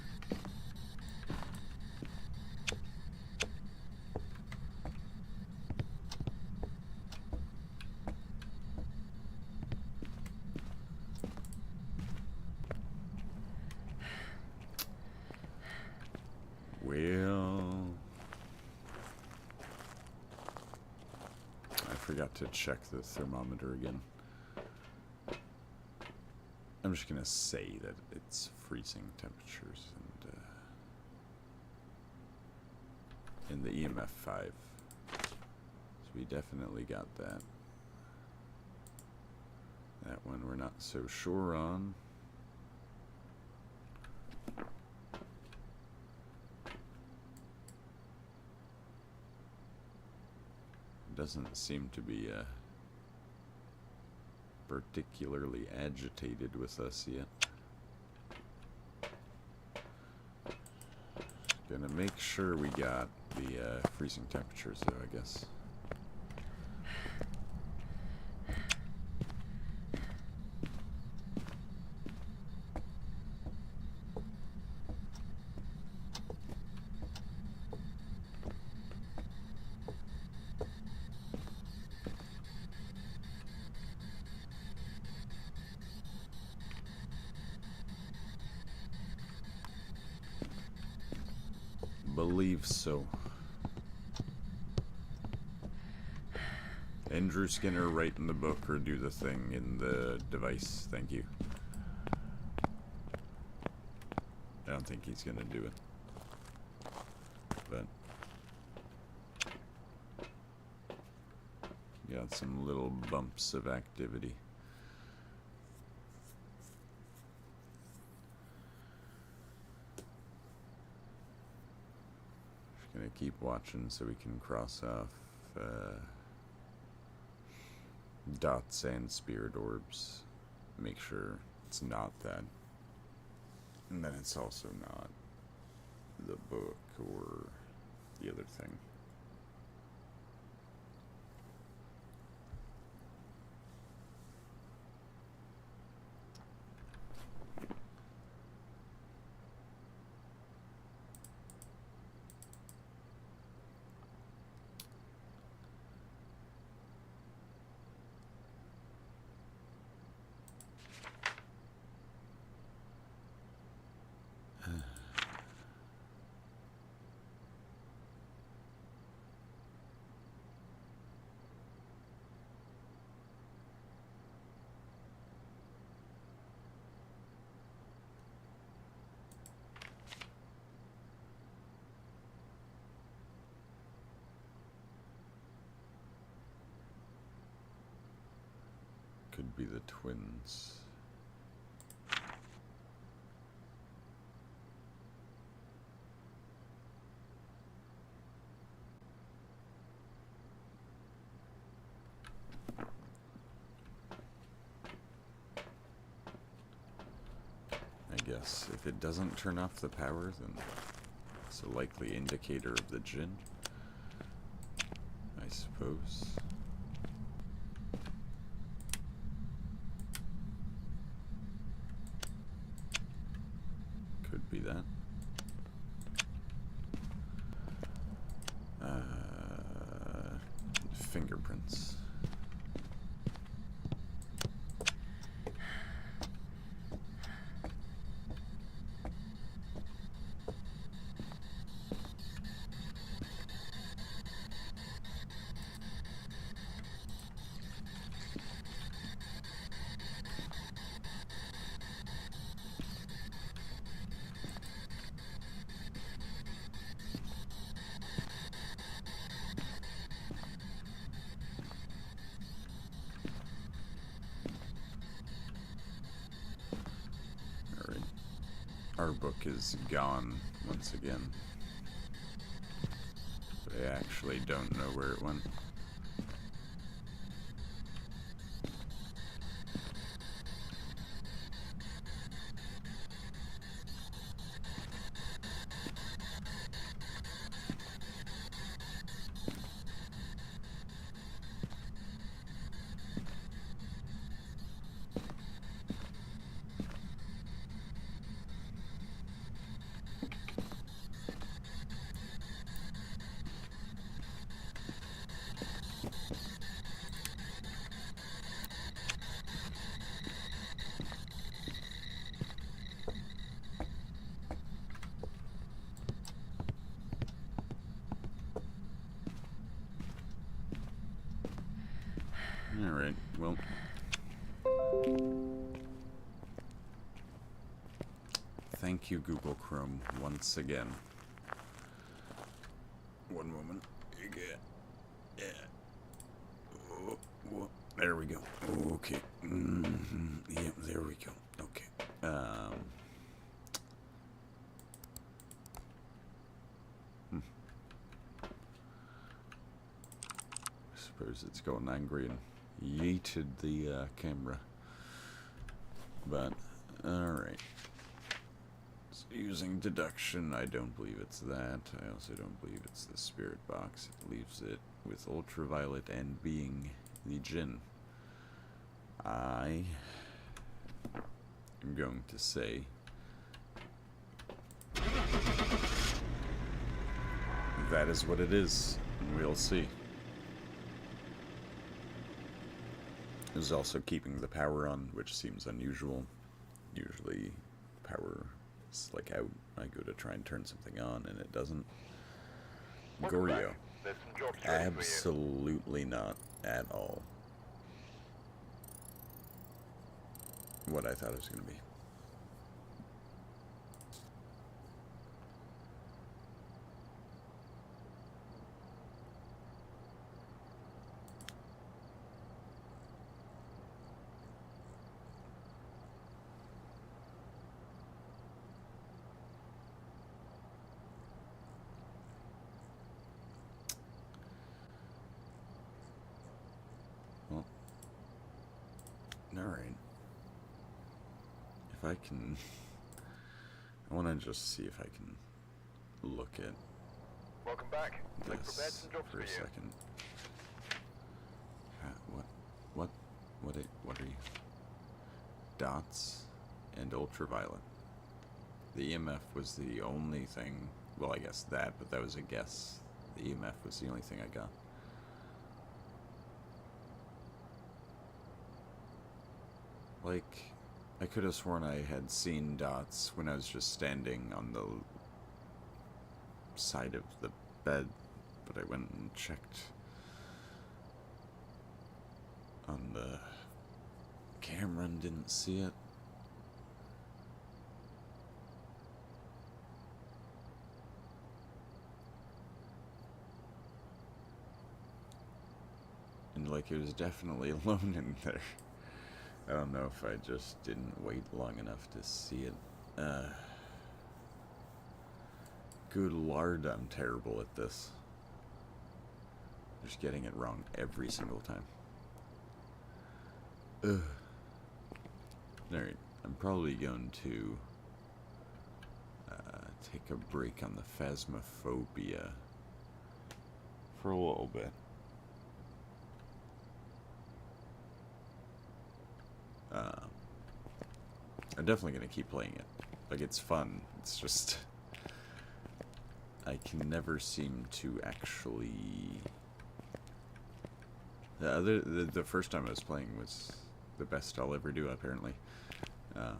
Well, I forgot to check the thermometer again. I'm just gonna say that it's freezing temperatures and in the EMF 5. So we definitely got that. That one we're not so sure on. Doesn't seem to be particularly agitated with us yet. Gonna make sure we got the freezing temperatures though, I guess. Believe so. Andrew Skinner, write in the book or do the thing in the device. Thank you. I don't think he's gonna do it. But got some little bumps of activity. Gonna keep watching so we can cross off dots and spirit orbs. Make sure it's not that. And then it's also not the book or the other thing. Could be the twins. I guess if it doesn't turn off the power, then it's a likely indicator of the djinn, I suppose. Could be that. Fingerprints. Our book is gone once again. But I actually don't know where it went. Alright, well. Thank you, Google Chrome, once again. One moment. Yeah. Oh, oh, there we go. Okay. Yeah, there we go. Okay. I suppose it's going angry and yeeted the camera. But, alright. So using deduction, I don't believe it's that. I also don't believe it's the spirit box. It leaves it with ultraviolet and being the djinn. I am going to say that is what it is, and we'll see. It was also keeping the power on, which seems unusual. Usually, power is like out. I go to try and turn something on, and it doesn't. Goryo. There's some jobs ready for you. Absolutely not at all what I thought it was going to be. Well, alright. If I can... I want to just see if I can look at Welcome back. They've prepared this some jobs for for a you. second. What are you? Dots and ultraviolet. The EMF was the only thing, well, I guess that, but that was a guess. The EMF was the only thing I got. Like, I could have sworn I had seen dots when I was just standing on the side of the bed, but I went and checked on the camera and didn't see it. And like, it was definitely alone in there. I don't know if I just didn't wait long enough to see it. Good lord, I'm terrible at this. Just getting it wrong every single time. Ugh. Alright, I'm probably going to take a break on the Phasmophobia for a little bit. I'm definitely going to keep playing it. Like, it's fun. It's just... I can never seem to actually... The first time I was playing was the best I'll ever do, apparently. I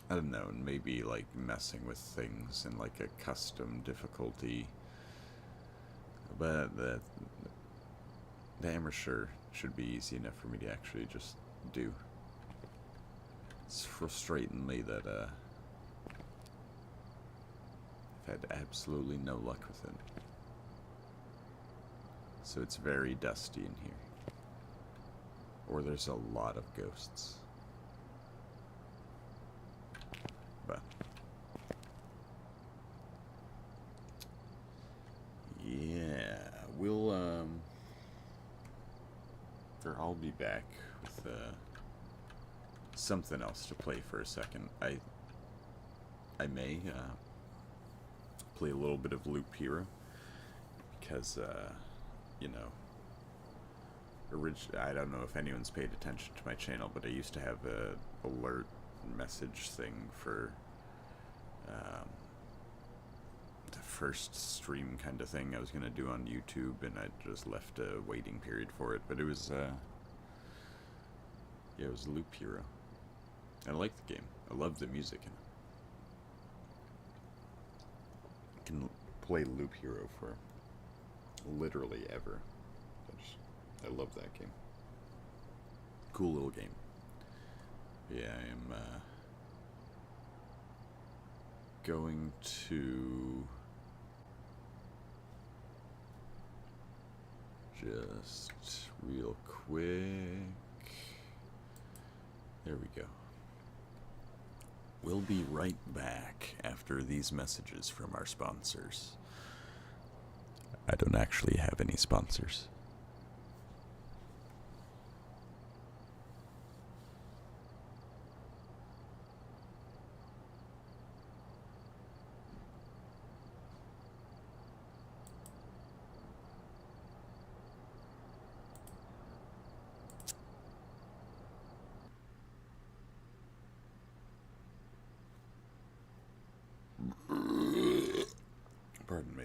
don't know, maybe, like, messing with things in, like, a custom difficulty. But the amateur should be easy enough for me to actually just do. It's frustratingly that I've had absolutely no luck with it. So it's very dusty in here. Or there's a lot of ghosts. But yeah, I'll be back with something else to play for a second. I may play a little bit of Loop Hero because you know, I don't know if anyone's paid attention to my channel, but I used to have a alert message thing for the first stream kind of thing I was gonna do on YouTube, and I just left a waiting period for it. But it was yeah, it was Loop Hero. I like the game. I love the music in it. I can play Loop Hero for literally ever. I love that game. Cool little game. Yeah, I am going to just real quick. There we go. We'll be right back after these messages from our sponsors. I don't actually have any sponsors. Pardon me.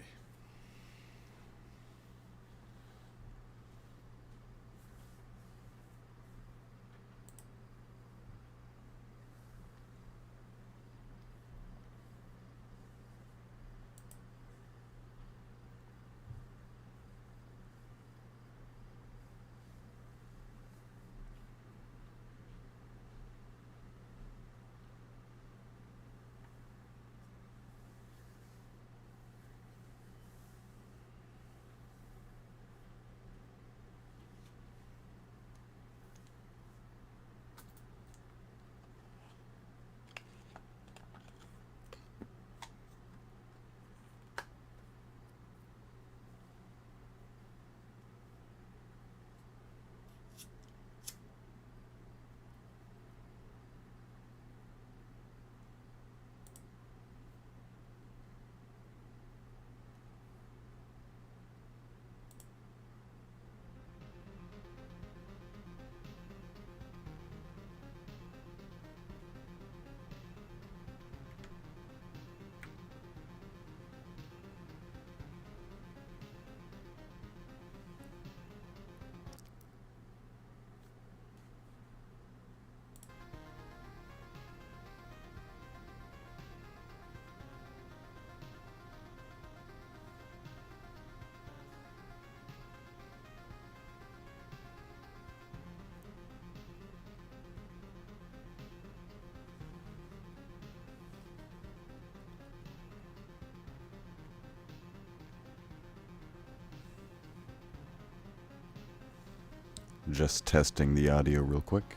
Just testing the audio real quick.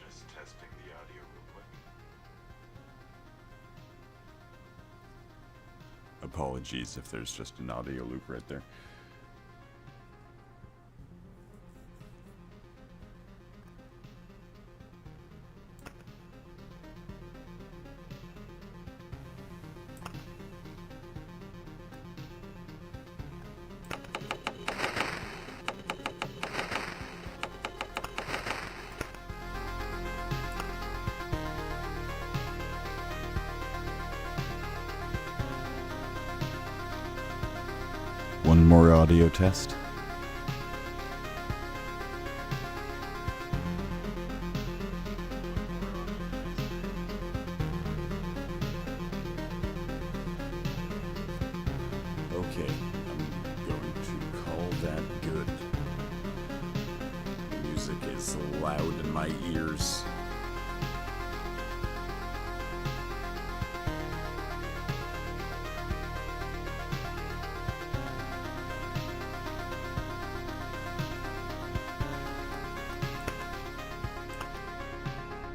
Just testing the audio real quick. Apologies if there's just an audio loop right there. One more audio test. Okay, I'm going to call that good. The music is loud in my ears.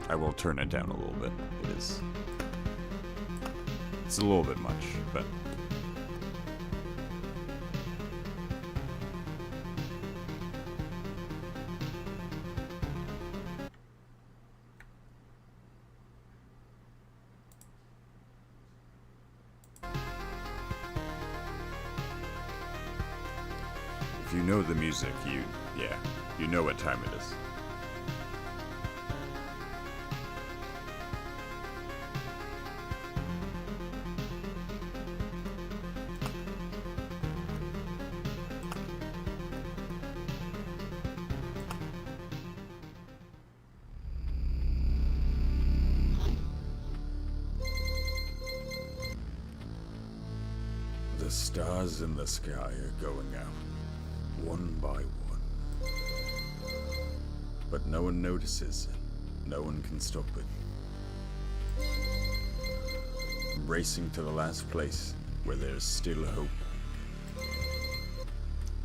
I will turn it down a little bit. It's a little bit much, but if you know the music, you know what time it is. The stars in the sky are going out, one by one. But no one notices it. No one can stop it. I'm racing to the last place where there's still hope.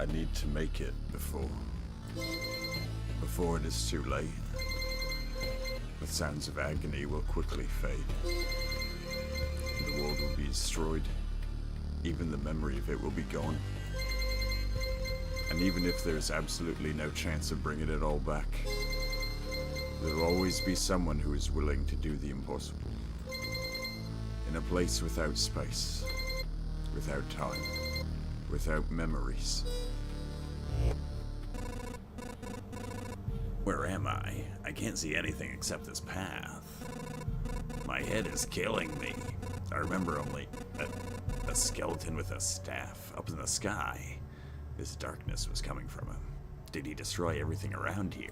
I need to make it before it is too late. The sounds of agony will quickly fade. The world will be destroyed. Even the memory of it will be gone. And even if there's absolutely no chance of bringing it all back, there will always be someone who is willing to do the impossible. In a place without space, without time, without memories. Where am I? I can't see anything except this path. My head is killing me. I remember only a skeleton with a staff up in the sky. This darkness was coming from him. Did he destroy everything around here?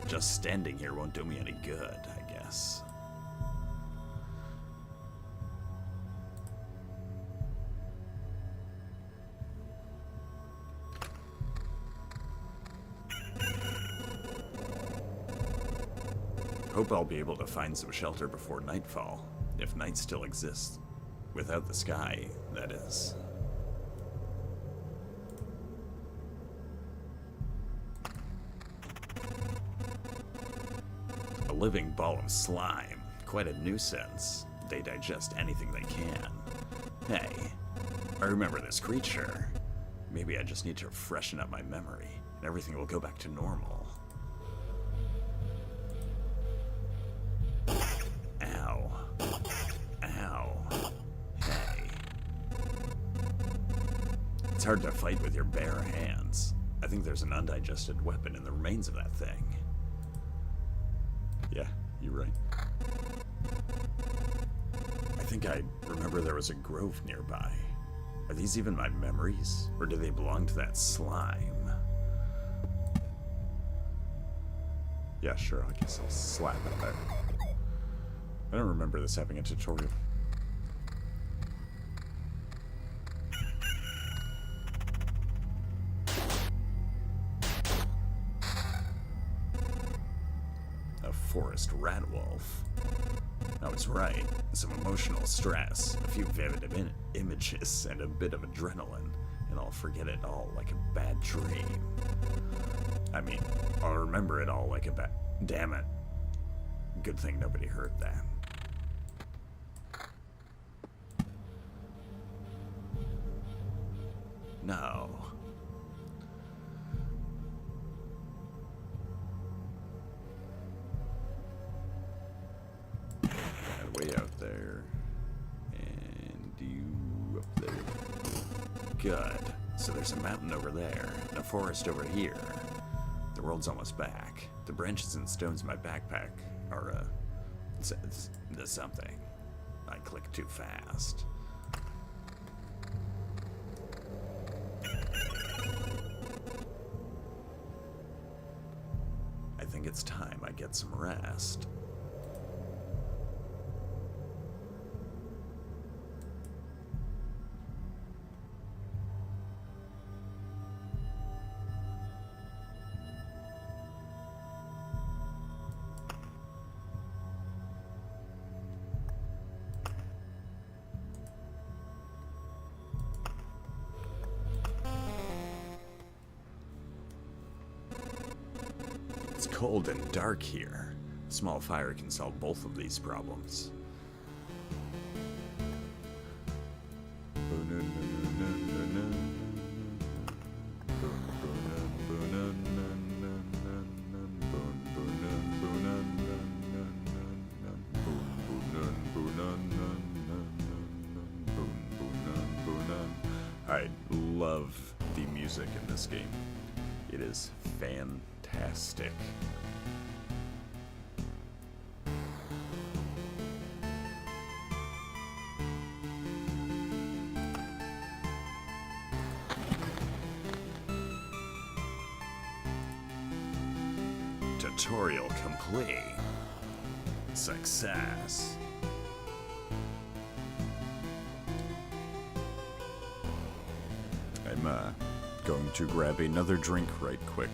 Just standing here won't do me any good, I guess. Hope I'll be able to find some shelter before nightfall, if night still exists. Without the sky, that is. A living ball of slime. Quite a nuisance. They digest anything they can. Hey, I remember this creature. Maybe I just need to freshen up my memory, and everything will go back to normal. Ow. Ow. Hey. It's hard to fight with your bare hands. I think there's an undigested weapon in the remains of that thing. Yeah, you're right. I think I remember there was a grove nearby. Are these even my memories? Or do they belong to that slime? Yeah, sure, I guess I'll slap it there. I don't remember this having a tutorial. A forest rat wolf. I was right. Some emotional stress, a few vivid images, and a bit of adrenaline, and I'll forget it all like a bad dream. I mean, I'll remember it all like a bad... Damn it. Good thing nobody heard that. No. And way out there. And you up there. Good. So there's a mountain over there, and a forest over here. The world's almost back. The branches and stones in my backpack are, the something. I click too fast. I think it's time I get some rest. It's cold and dark here. A small fire can solve both of these problems. I love the music in this game. It is fantastic. Tutorial complete. Success. I'm going to grab another drink right quick.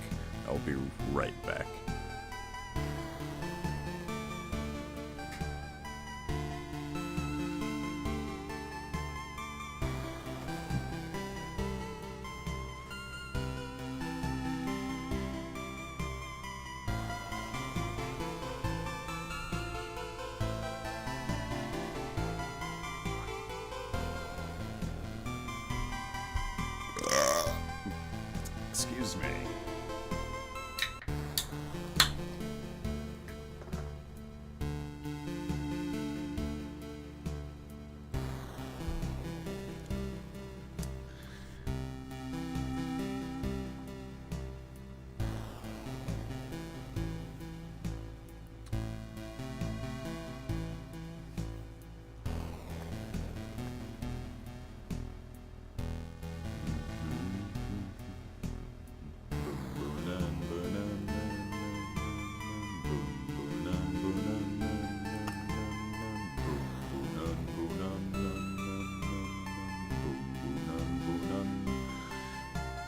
I'll be right back. Excuse me.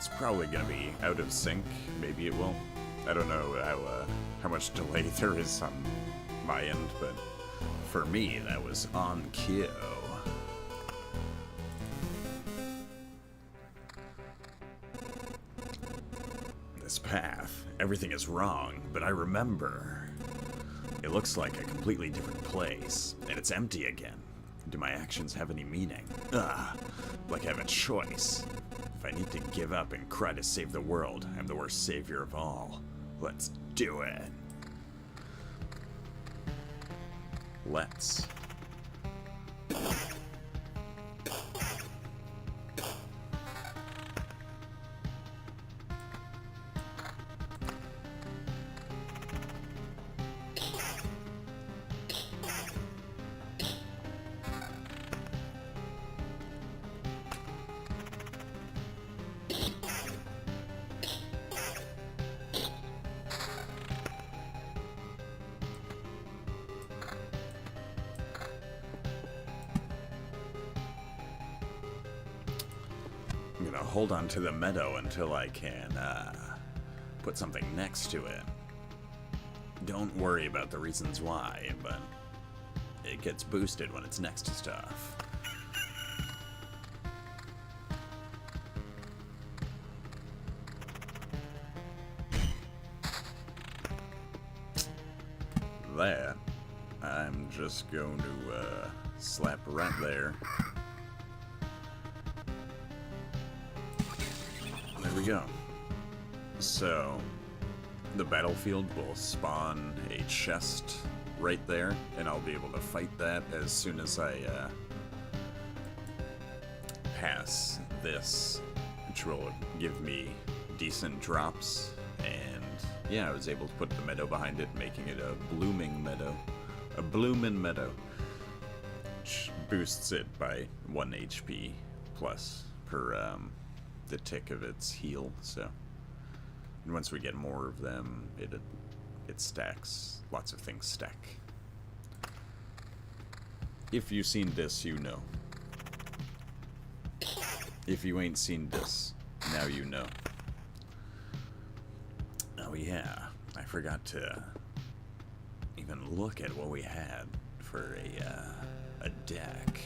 It's probably gonna be out of sync. Maybe it will. I don't know how much delay there is on my end, but for me, that was on cue. This path, everything is wrong, but I remember. It looks like a completely different place, and it's empty again. Do my actions have any meaning? Like I have a choice. If I need to give up and cry to save the world, I'm the worst savior of all. Let's do it. Let's. I'm gonna hold on to the meadow until I can put something next to it. Don't worry about the reasons why, but it gets boosted when it's next to stuff. That I'm just going to slap right there. There we go. So the battlefield will spawn a chest right there, and I'll be able to fight that as soon as I pass this, which will give me decent drops. And yeah, I was able to put the meadow behind it, making it a blooming meadow. A bloomin' meadow. Which boosts it by 1 HP plus per the tick of its heal, so. And once we get more of them, it stacks. Lots of things stack. If you've seen this, you know. If you ain't seen this, now you know. Oh yeah, I forgot to even look at what we had for a deck.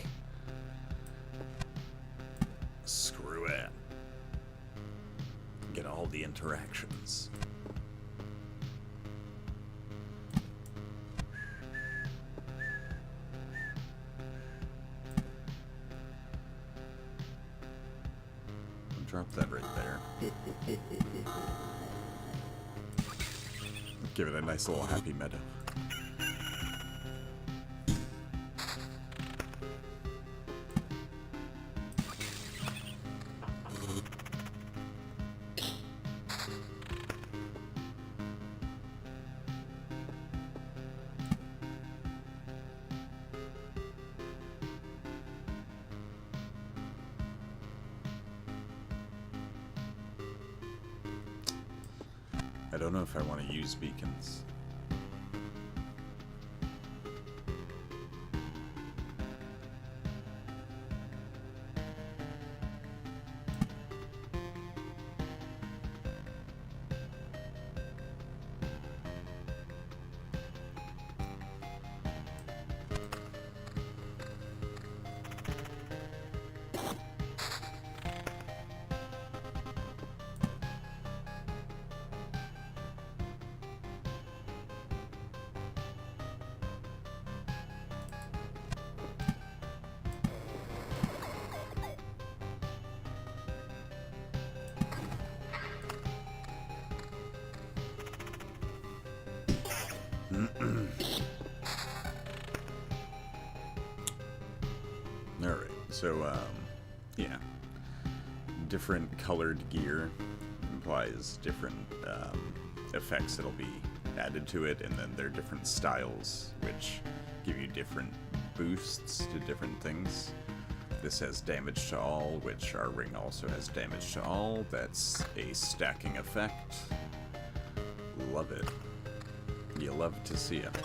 Screw it. Get all the interactions. Drop that right there. Give it a nice little happy meadow. I don't know if I want to use beacons. Alright, so, yeah. Different colored gear implies different effects that'll be added to it, and then there are different styles which give you different boosts to different things. This has damage to all, which our ring also has damage to all. That's a stacking effect. Love it. You love to see it.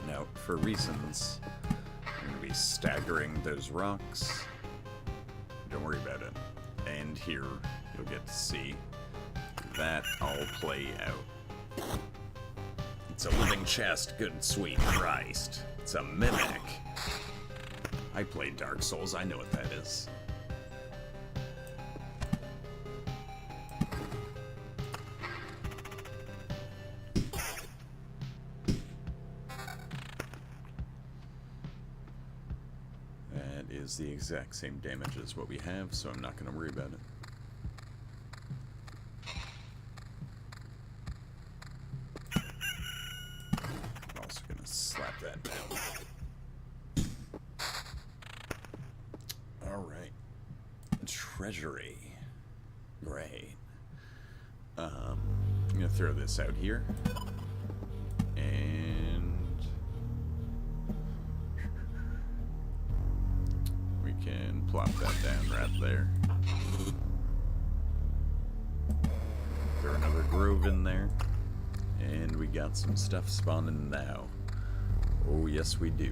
Now, for reasons, I'm going to be staggering those rocks. Don't worry about it. And here, you'll get to see that all play out. It's a living chest, good sweet Christ. It's a mimic. I played Dark Souls, I know what that is. That is the exact same damage as what we have, so I'm not going to worry about it. I'm also going to slap that down. Alright. Treasury. Great. I'm going to throw this out here. And we can plop that down right there. Throw another grove in there. And we got some stuff spawning now. Oh, yes we do.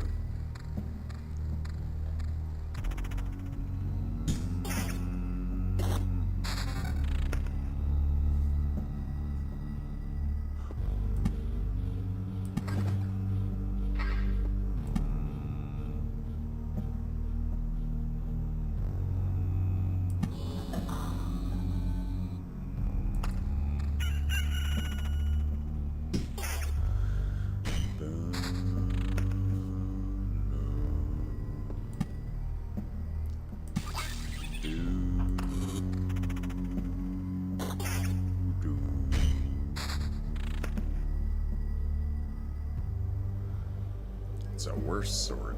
wants a worse sword.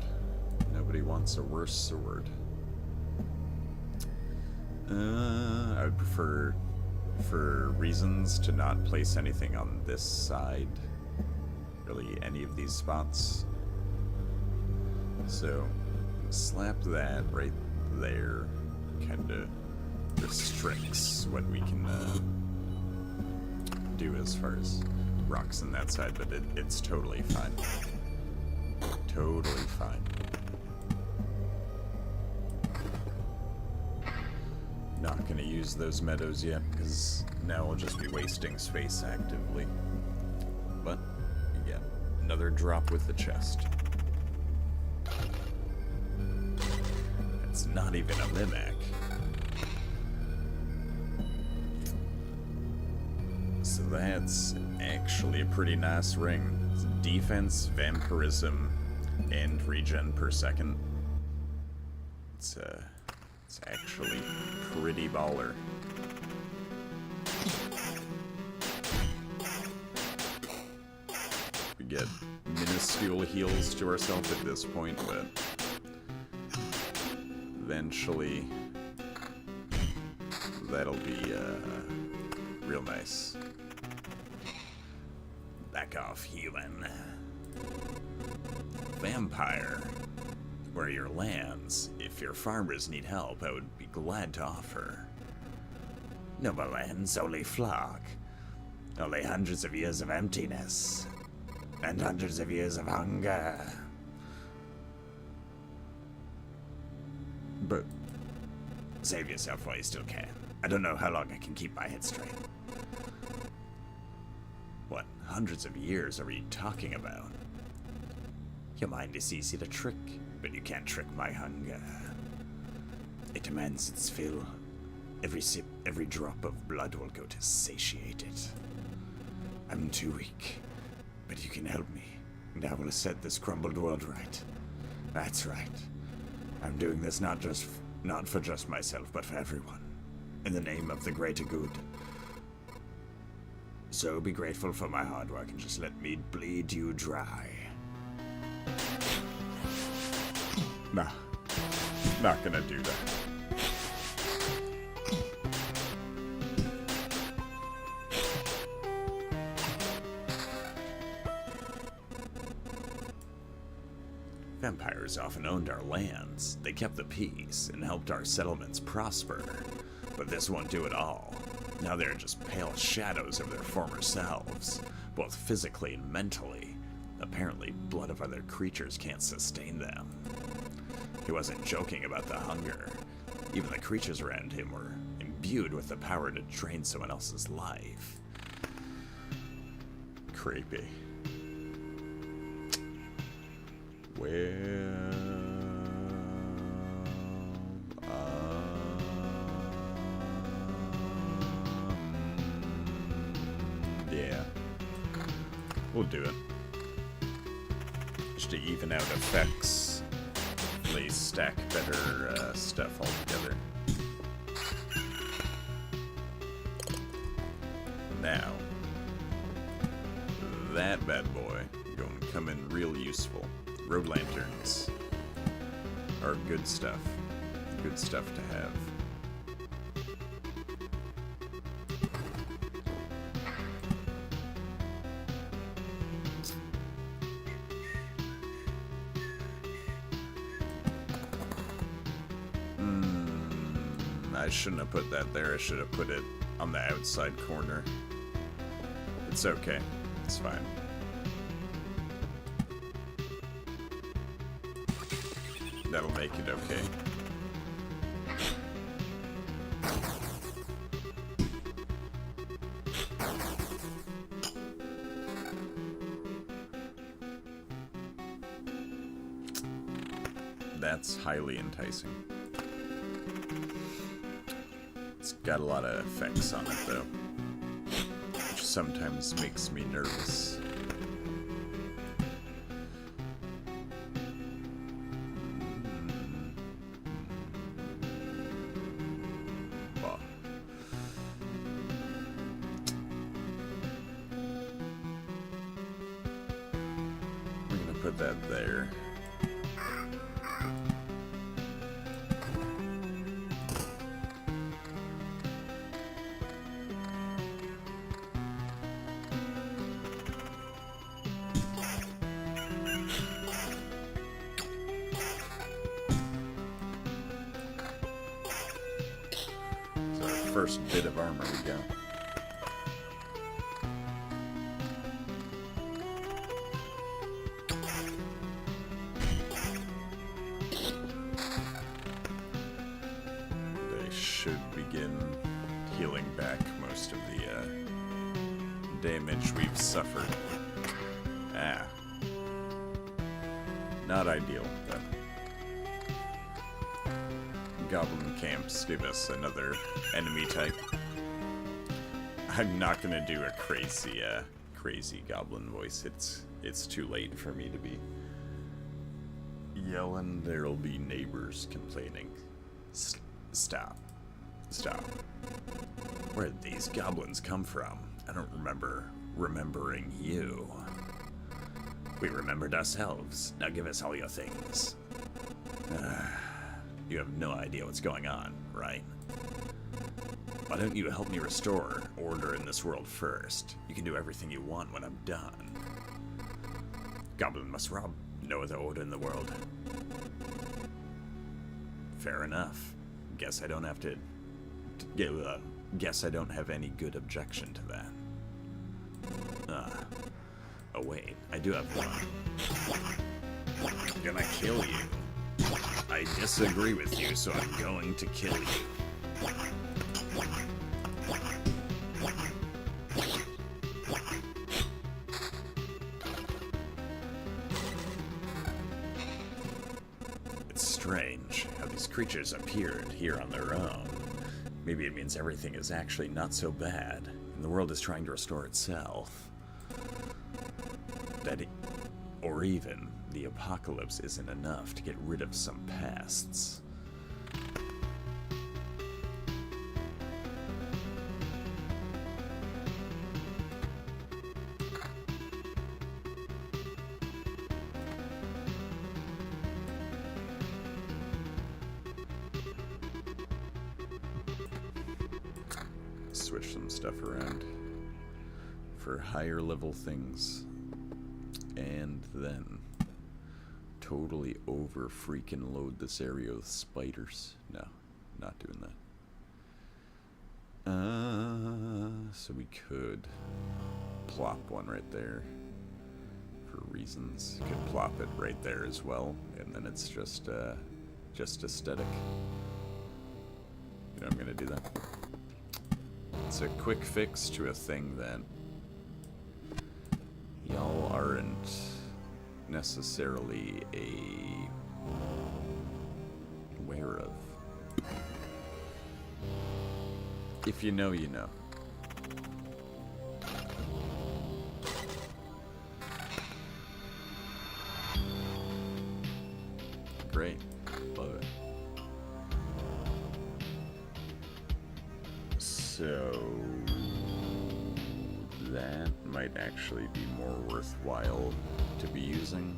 Nobody wants a worse sword. I would prefer, for reasons, to not place anything on this side. Really, any of these spots. So, slap that right there. Kinda restricts what we can do as far as rocks on that side, but it's totally fine. Totally fine. Not gonna use those meadows yet, because now we'll just be wasting space actively. But, again, another drop with the chest. It's not even a mimic. So that's actually a pretty nice ring. It's defense, vampirism, and regen per second. It's actually pretty baller. We get minuscule heals to ourselves at this point, but eventually that'll be real nice. Back off, human. Vampire. Where are your lands? If your farmers need help, I would be glad to offer. No more lands, only flock. Only hundreds of years of emptiness. And hundreds of years of hunger. But save yourself while you still can. I don't know how long I can keep my head straight. What hundreds of years are we talking about? Your mind is easy to trick, but you can't trick my hunger. It demands its fill. Every sip, every drop of blood will go to satiate it. I'm too weak, but you can help me, and I will set this crumbled world right. That's right. I'm doing this not for just myself, but for everyone. In the name of the greater good. So be grateful for my hard work and just let me bleed you dry. Nah. Not gonna do that. Vampires often owned our lands. They kept the peace and helped our settlements prosper. But this won't do it all. Now they're just pale shadows of their former selves, both physically and mentally. Apparently, blood of other creatures can't sustain them. He wasn't joking about the hunger. Even the creatures around him were imbued with the power to drain someone else's life. Creepy. Well, yeah, we'll do it. Just to even out effects, really stack better stuff altogether. Now, that bad boy going to come in real useful. Road lanterns are good stuff. Good stuff to have. I shouldn't have put that there. I should have put it on the outside corner. It's okay. It's fine. That'll make it okay. That's highly enticing. It's got a lot of effects on it, though, which sometimes makes me nervous. put that there. So our first bit of armor we got. Begin healing back most of the damage we've suffered. Not ideal, but goblin camps give us another enemy type. I'm not gonna do a crazy goblin voice. It's too late for me to be yelling. There'll be neighbors complaining. Stop. Stop. Where'd these goblins come from? I don't remember remembering you. We remembered ourselves. Now give us all your things. You have no idea what's going on, right? Why don't you help me restore order in this world first? You can do everything you want when I'm done. Goblin must rob. No other order in the world. Fair enough. Guess I don't have to... guess I don't have any good objection to that. Oh wait, I do have one. I'm gonna kill you. I disagree with you, so I'm going to kill you. It's strange how these creatures appeared here on their own. Maybe it means everything is actually not so bad, and the world is trying to restore itself. Or even, the apocalypse isn't enough to get rid of some pests. Switch some stuff around for higher level things, and then totally over freaking load this area with spiders. No, not doing that. So we could plop one right there for reasons. Could plop it right there as well, and then it's just aesthetic. You know, I'm gonna do that. It's a quick fix to a thing that y'all aren't necessarily aware of. If you know, you know. Great. Love it. So that might actually be more worthwhile to be using.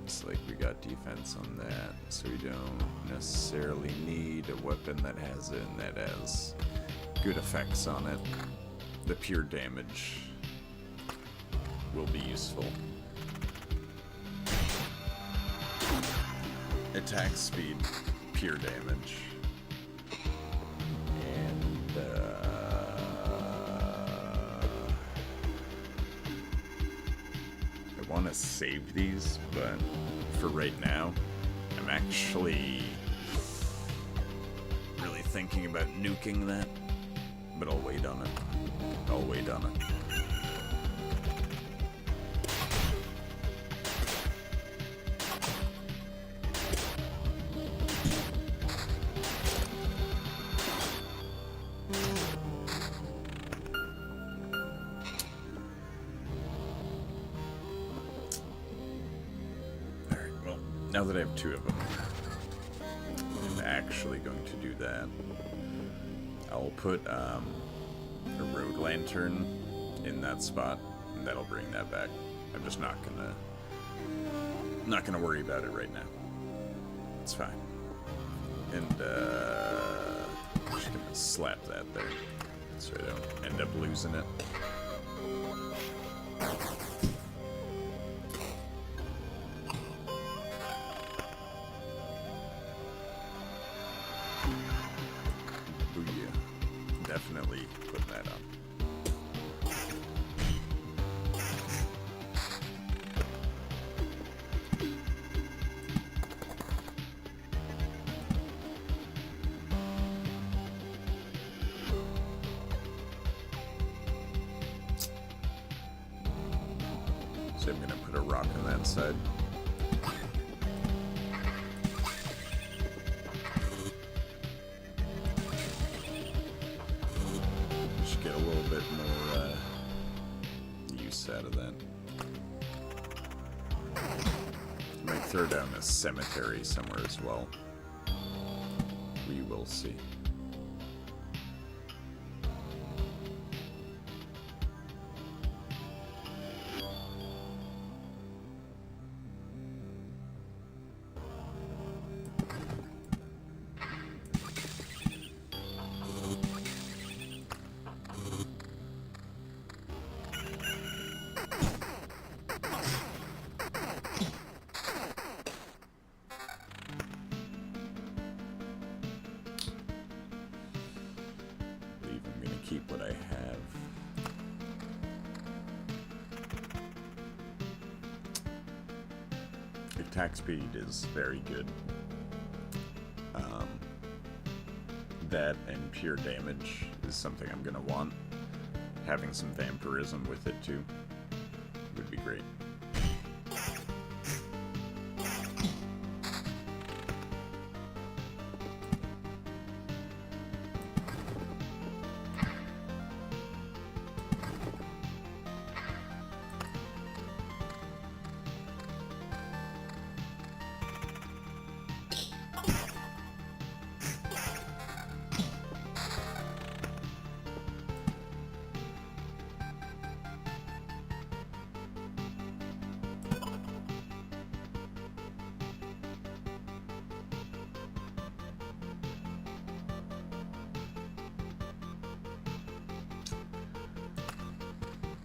It's like we got defense on that, so we don't necessarily need a weapon that has it and that has good effects on it. The pure damage will be useful. Attack speed, pure damage. And I want to save these, but for right now, I'm actually really thinking about nuking that, but I'll wait on it. I'll wait on it. Now that I have two of them, I'm actually going to do that. I'll put a road lantern in that spot that'll bring that back. I'm just not gonna worry about it right now. It's fine. And just gonna slap that there so I don't end up losing it. Ooh yeah, definitely put that on. So I'm gonna put a rock on that side. Just get a little bit more use out of that. Might throw down a cemetery somewhere as well. We will see. Keep what I have. Attack speed is very good. That and pure damage is something I'm gonna want. Having some vampirism with it too would be great.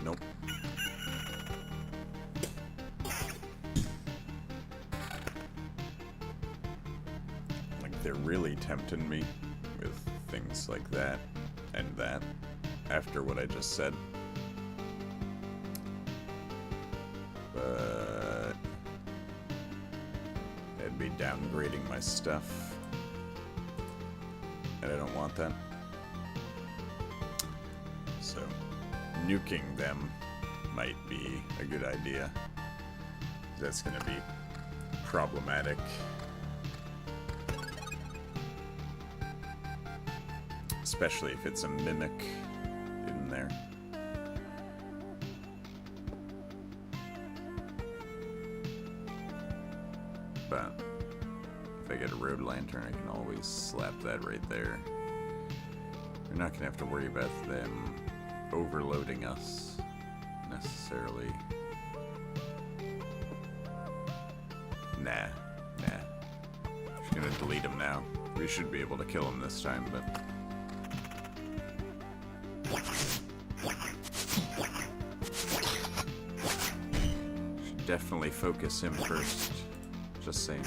Nope. Like, they're really tempting me with things like that and that after what I just said. But it'd be downgrading my stuff, and I don't want that. So nuking them might be a good idea. That's going to be problematic. Especially if it's a mimic in there. But if I get a road lantern, I can always slap that right there. We're not going to have to worry about them overloading us necessarily. Nah. Just gonna delete him now. We should be able to kill him this time, but should definitely focus him first. Just saying.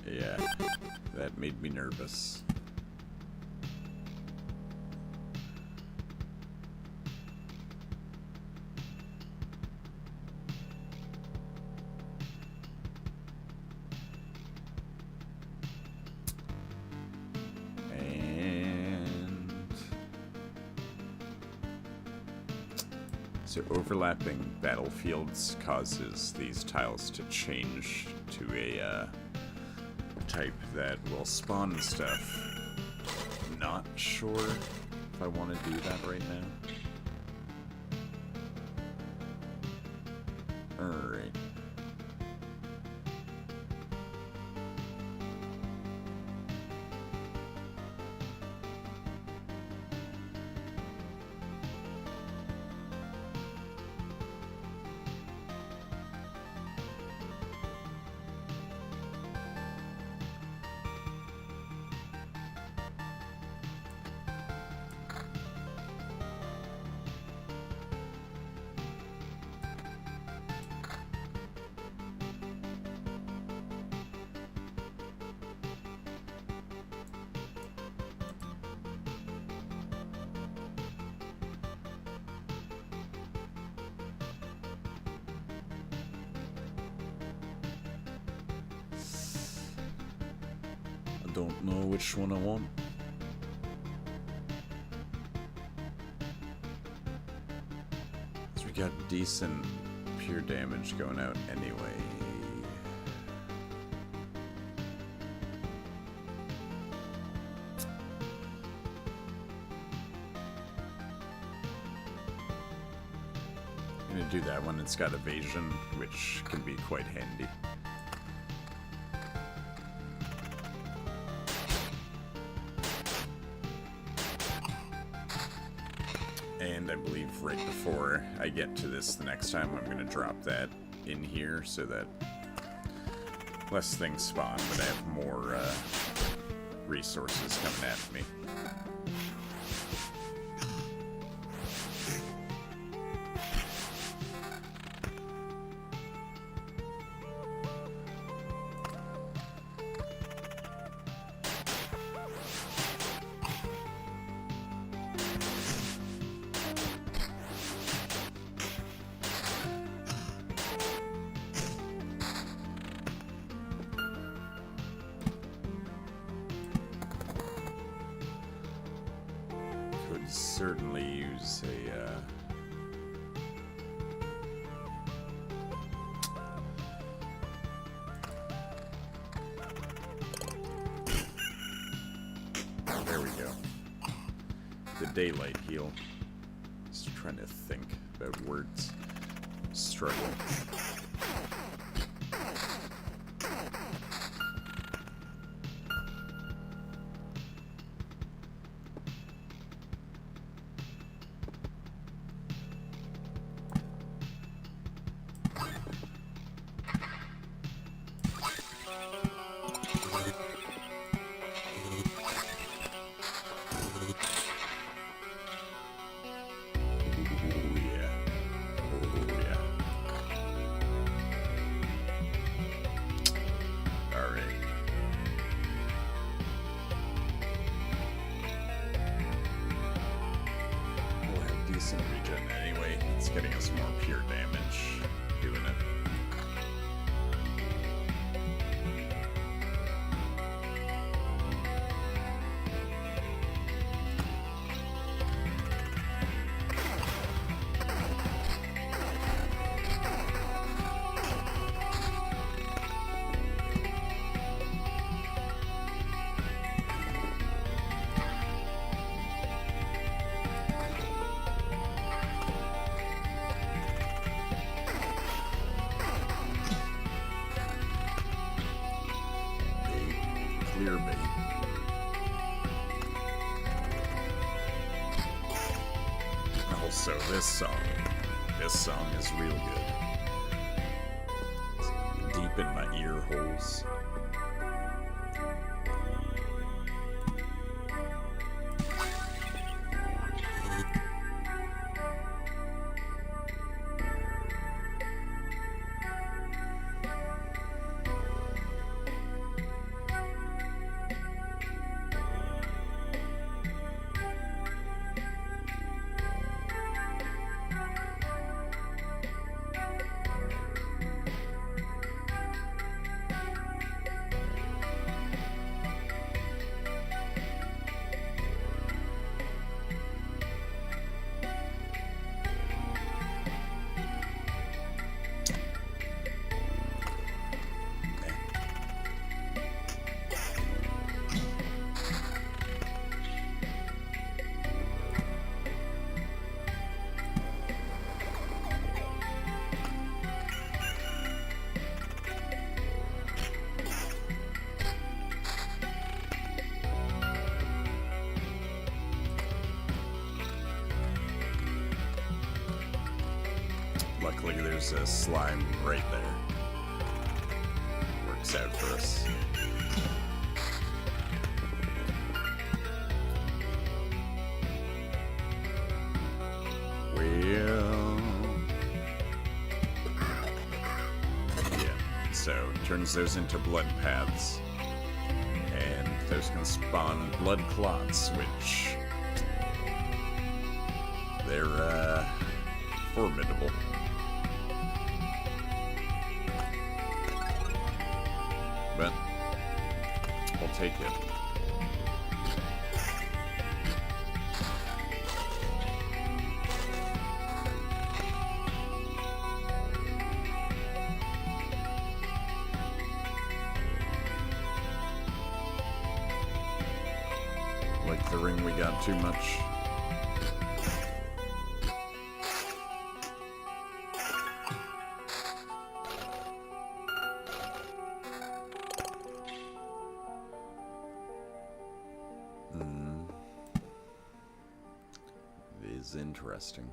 Yeah, that made me nervous. So overlapping battlefields causes these tiles to change to a type that will spawn stuff. Not sure if I want to do that right now. Alright. Don't know which one I want. So we got decent pure damage going out anyway. I'm gonna do that one. It's got evasion, which can be quite handy. And I believe right before I get to this the next time, I'm going to drop that in here so that less things spawn, but I have more resources coming at me. Certainly use a there we go. The daylight heal. Just trying to think about words. Struggle. Regen anyway. It's getting us more pure damage doing it. Clear bait. Also, this song is real good. It's deep in my ear holes. look, there's a slime right there. Works out for us. Well... yeah, so turns those into blood paths. And those can spawn blood clots, which... they're, formidable. But I'll take it. Like the ring we got too much. Interesting.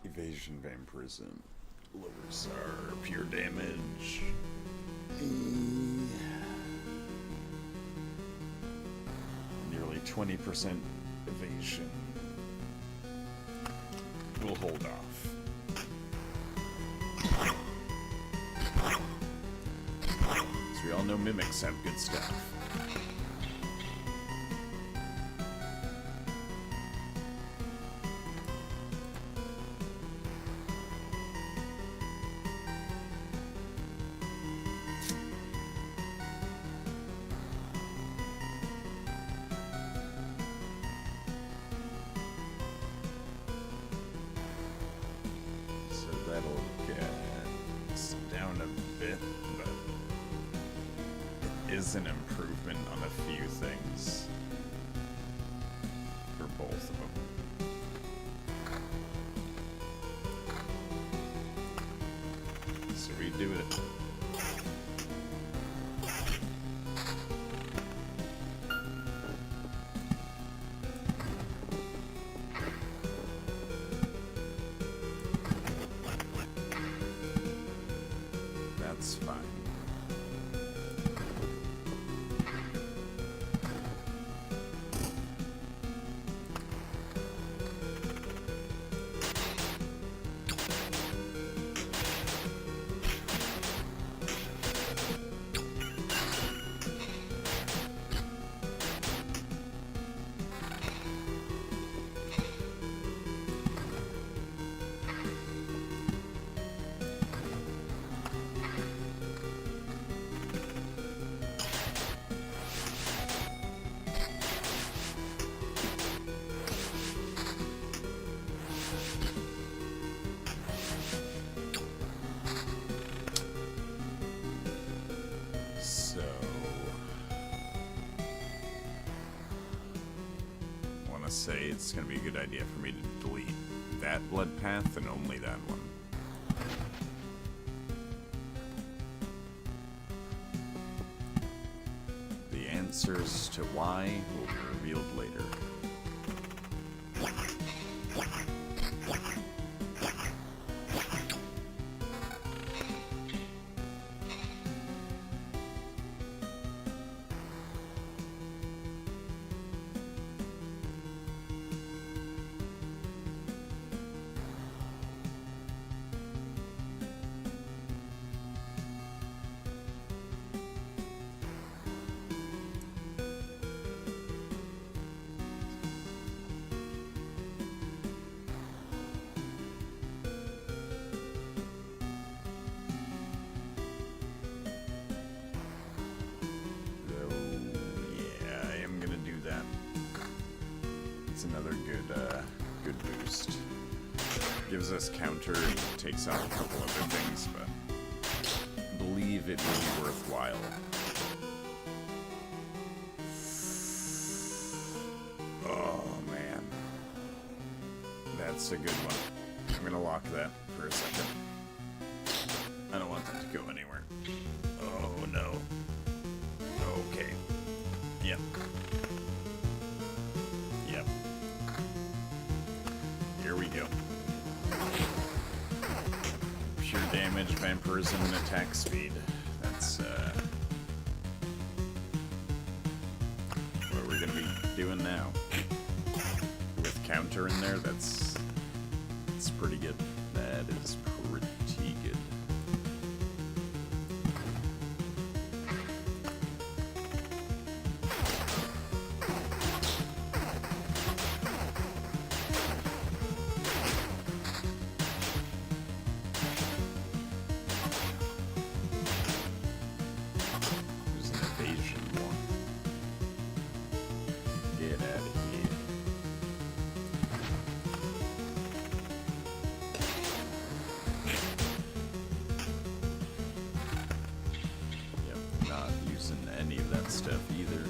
Evasion vampirism lowers our pure damage. Nearly 20% evasion. We'll hold off. As we all know, mimics have good stuff. That'll get us down a bit, but it is an improvement on a few things for both of them. So we do it. That's fine. Say it's going to be a good idea for me to delete that blood path and only that one. The answers to why will be revealed later. Another good boost. Gives us counter and takes out a couple other things, but I believe it will be worthwhile. Oh man, that's a good one. I'm gonna lock that for a second. I don't want that to go anywhere. Oh no. Okay. Yep. Here we go. Pure damage, vampirism, and attack speed. That's, what we're gonna be doing now. With counter in there, that's pretty good. That is pretty good. There's an evasion one. Get out of here. Yep, not using any of that stuff either.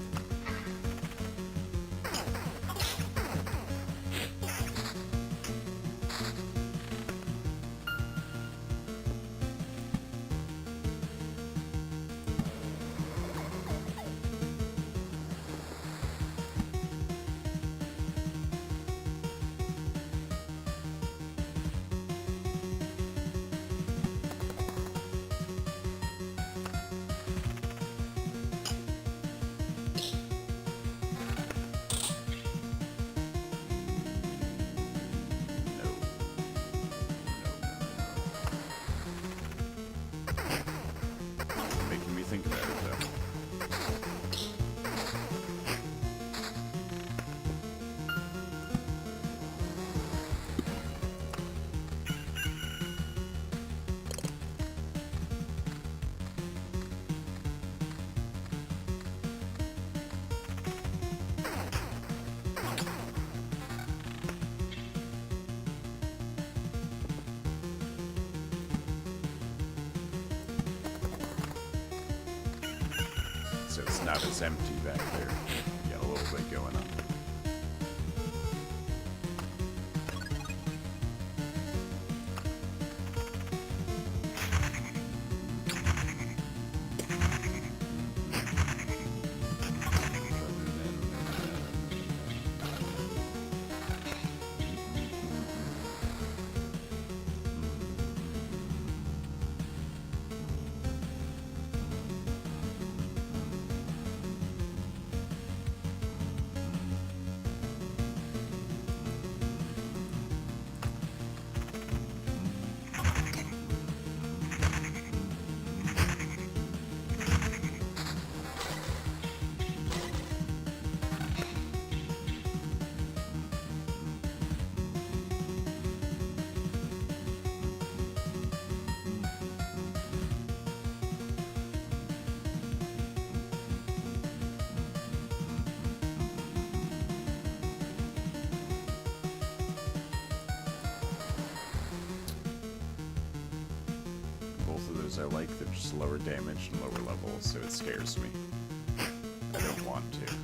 No. Making me think about it though. So it's not as empty back there. Got a little bit going on. I like, they're just lower damage and lower levels, so it scares me. I don't want to.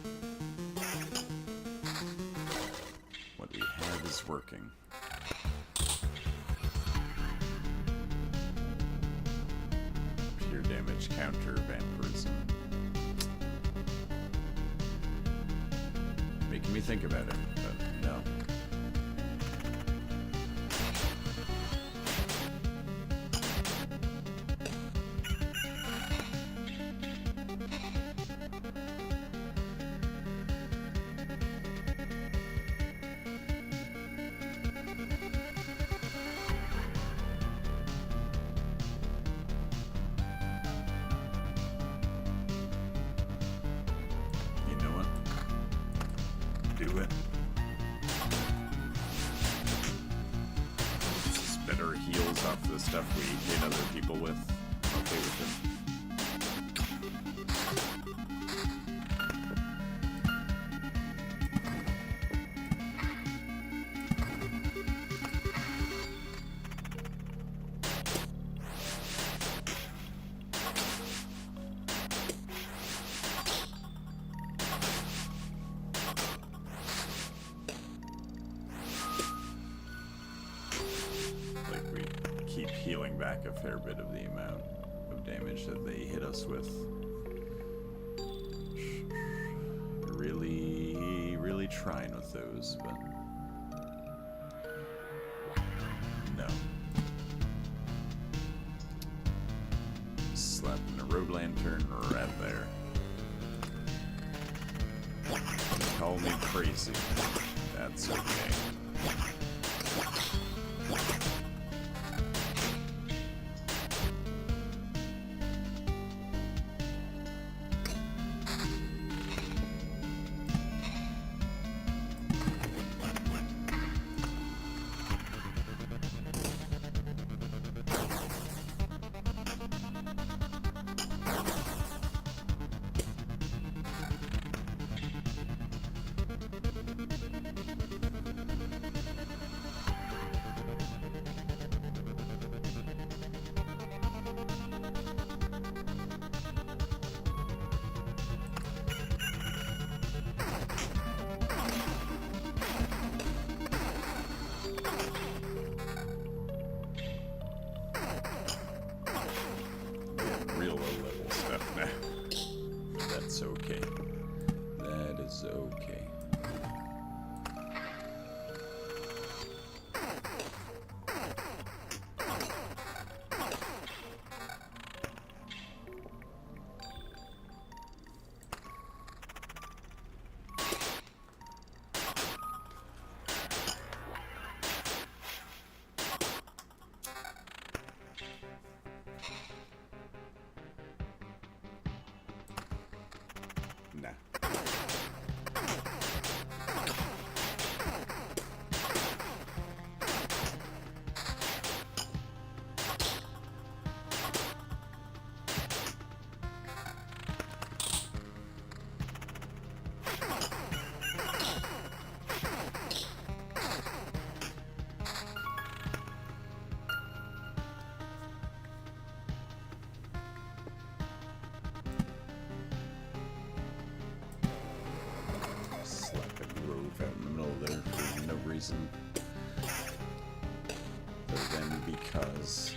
What we have is working. Pure damage counter vampirism. Making me think about it, but no. Do it. This better heals off the stuff we hit other people with. Okay with it. Keep healing back a fair bit of the amount of damage that they hit us with. Really trying with those, but road lantern right there. Call me crazy. That's okay. Real low-level stuff now. That's okay. That is okay. Nah. Slap a grove out in the middle there for no reason other than because.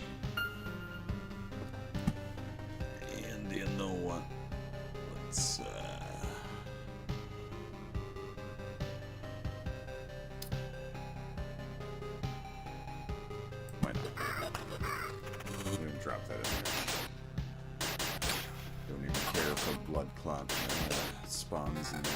And you know what? Let's why not? Even drop that in there. Don't even care if a blood clot spawns in there.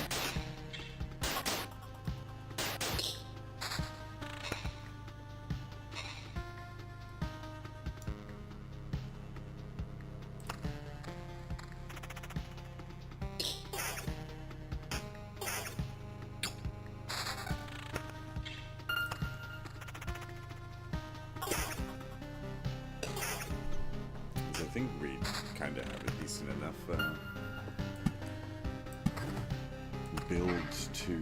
I think we kind of have a decent enough build to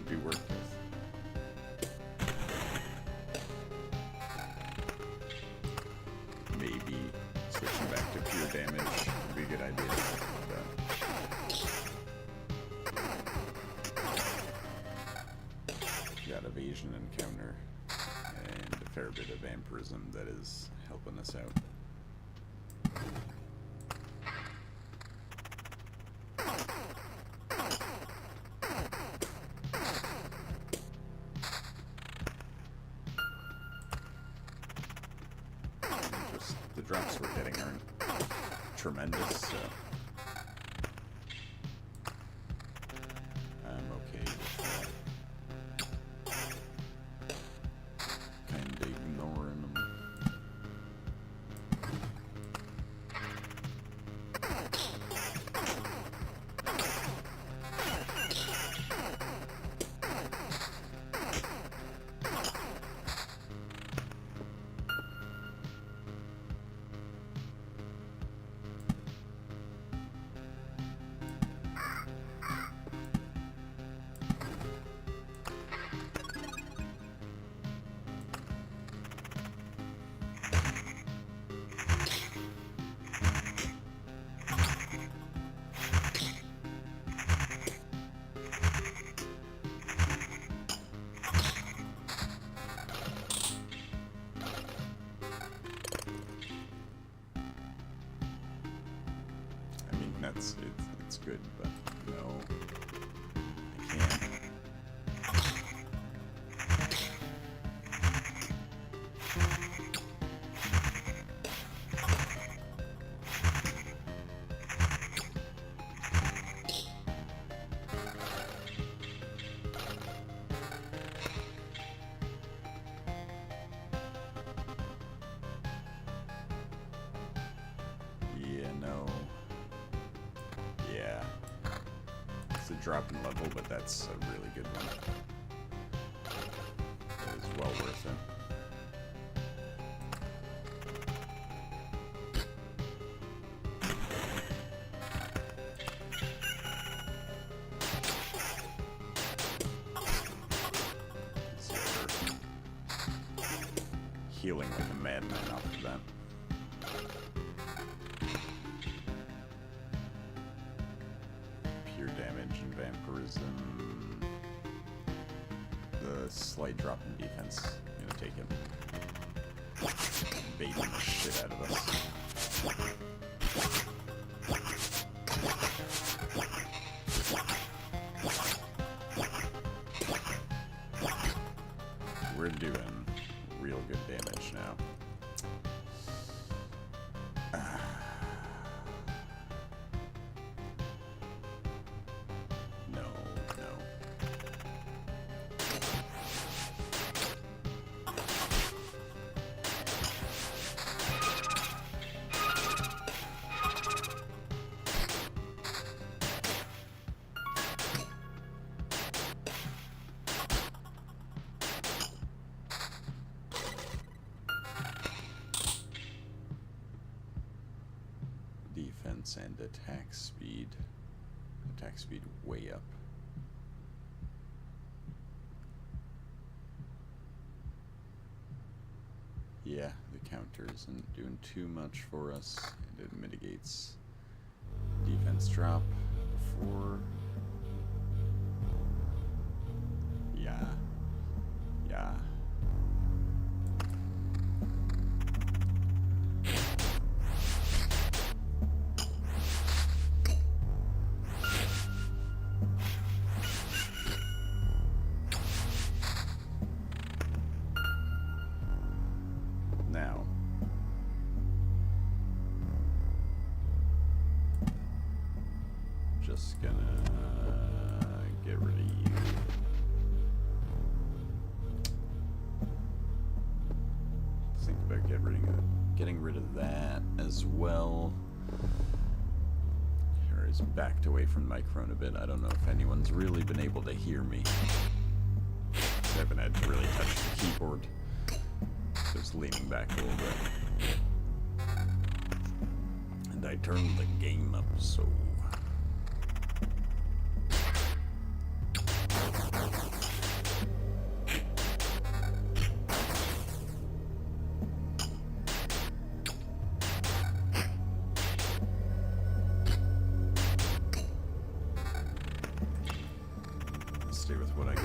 be worked with. Maybe switching back to pure damage would be a good idea. Got evasion and counter. And a fair bit of vampirism that is helping us out. And just the drops we're getting aren't tremendous, so I'm okay with that. Ignoring them. It's good, but no, I can't. drop in level, but that's a really good one. It is well worth it. Healing like a madman off of that. Pure damage and vampirism. The slight drop in defense. I'm gonna take it. Baiting the shit out of us. We're doing real good damage now. No, no. Defense and attack speed. Attack speed way up. Yeah, the counter isn't doing too much for us, and it mitigates defense drop before. Yeah. Yeah. Now, just gonna get rid of you. Think about getting rid of that as well. Here is backed away from the microphone a bit. I don't know if anyone's really been able to hear me. I haven't had to really touch the keyboard. Just leaning back a little bit. And I turned the game up so. Stay with what I got.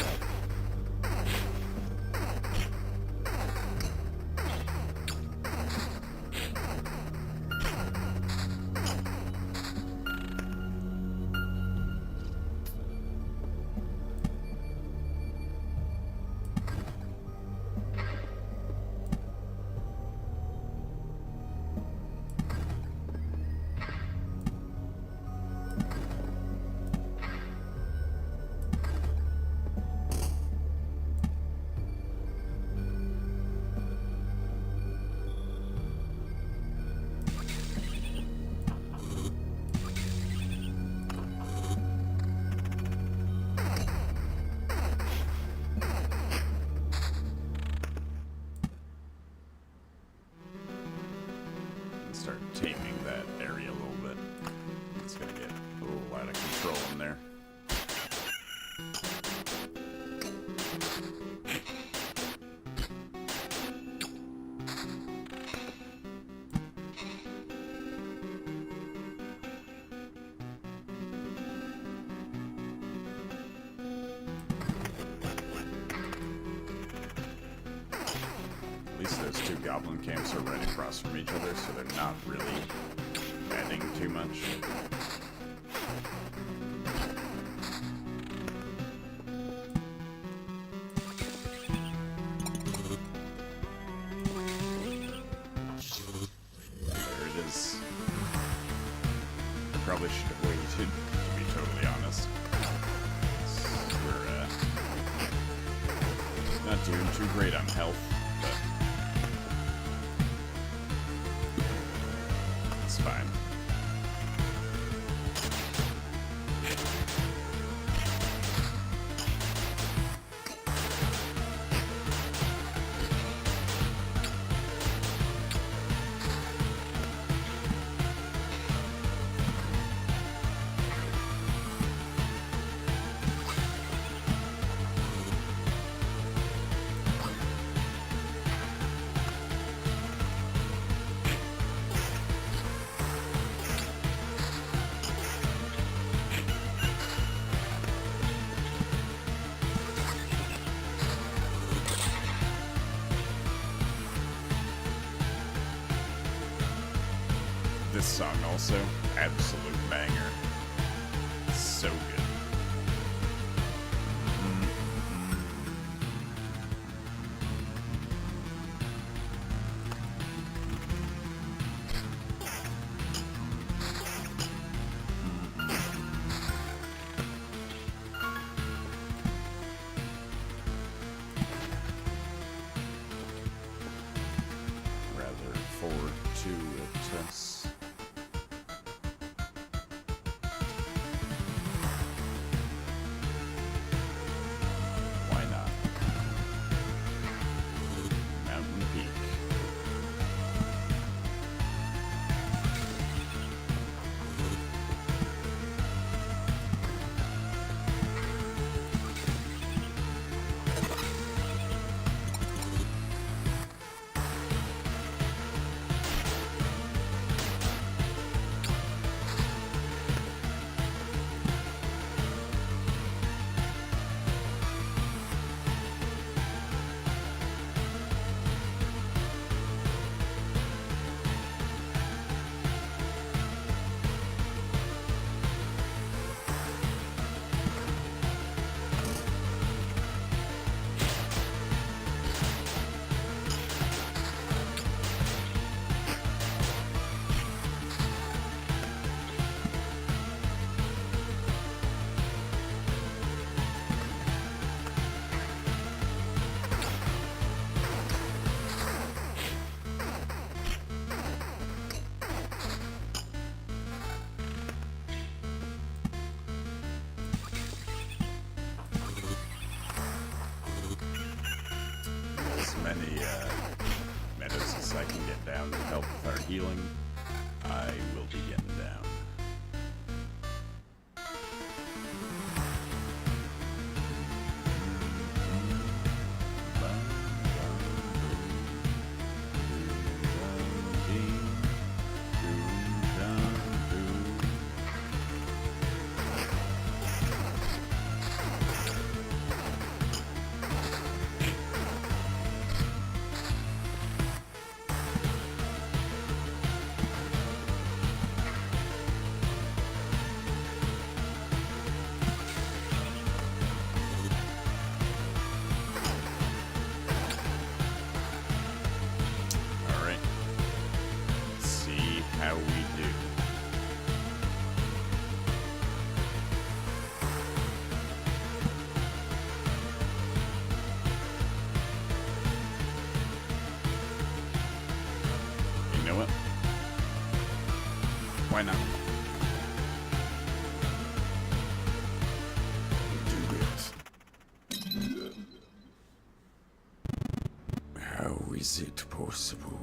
Start taming that area a little bit. It's gonna get a little out of control in there. At least those two goblin camps are right across from each other, so they're not really adding too much. There it is. I probably should have waited, to be totally honest. We're not doing too great on health. It's fine. This song also, absolute banger. So good. Rather fortuitous. Why not? Mountain Peak. As many meadows as I can get down to help with our healing, I will be getting down. Alright. Let's see how we do. You know what? Why not? Do it. How is it possible?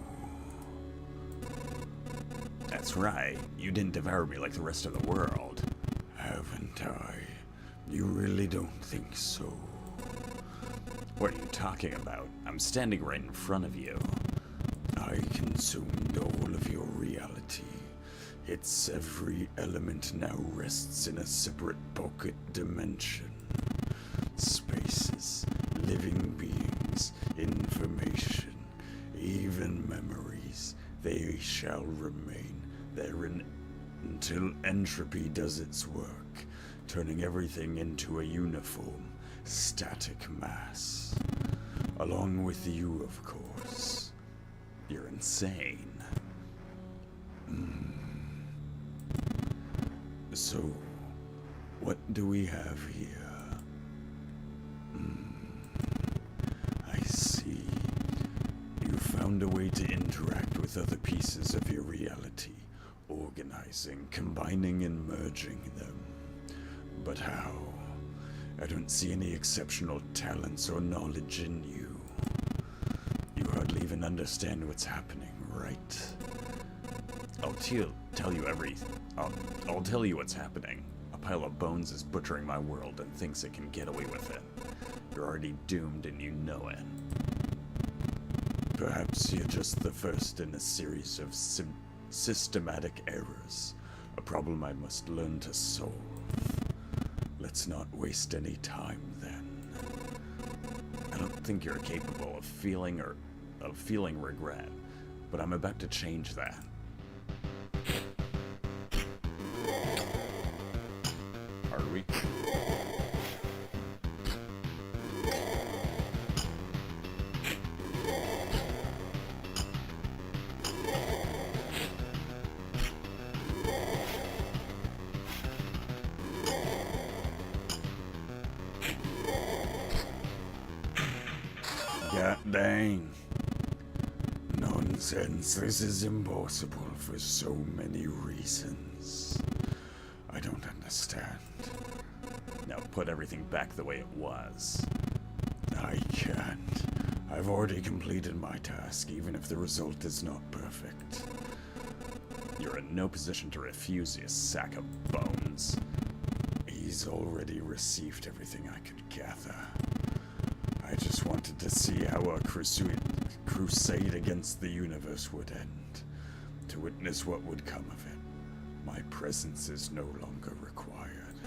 That's right. You didn't devour me like the rest of the world. Haven't I? You really don't think so? What are you talking about? I'm standing right in front of you. I consumed all of your reality. Its every element now rests in a separate pocket dimension. Spaces, living beings, information, even memories, they shall remain therein until entropy does its work, turning everything into a uniform, static mass. Along with you, of course. You're insane. So, what do we have here? I see. You found a way to interact with other pieces of your reality, organizing, combining, and merging them. But how? I don't see any exceptional talents or knowledge in you. You hardly even understand what's happening, right? I'll tell you everything. I'll tell you what's happening. A pile of bones is butchering my world and thinks it can get away with it. You're already doomed and you know it. Perhaps you're just the first in a series of systematic errors. A problem I must learn to solve. Let's not waste any time then. I don't think you're capable of feeling regret, but I'm about to change that. God dang. Nonsense. This is impossible for so many reasons. I don't understand. Now put everything back the way it was. I can't. I've already completed my task, even if the result is not perfect. You're in no position to refuse, you sack of bones. He's already received everything I could gather. I just wanted to see how our crusade against the universe would end, to witness what would come of it. My presence is no longer required.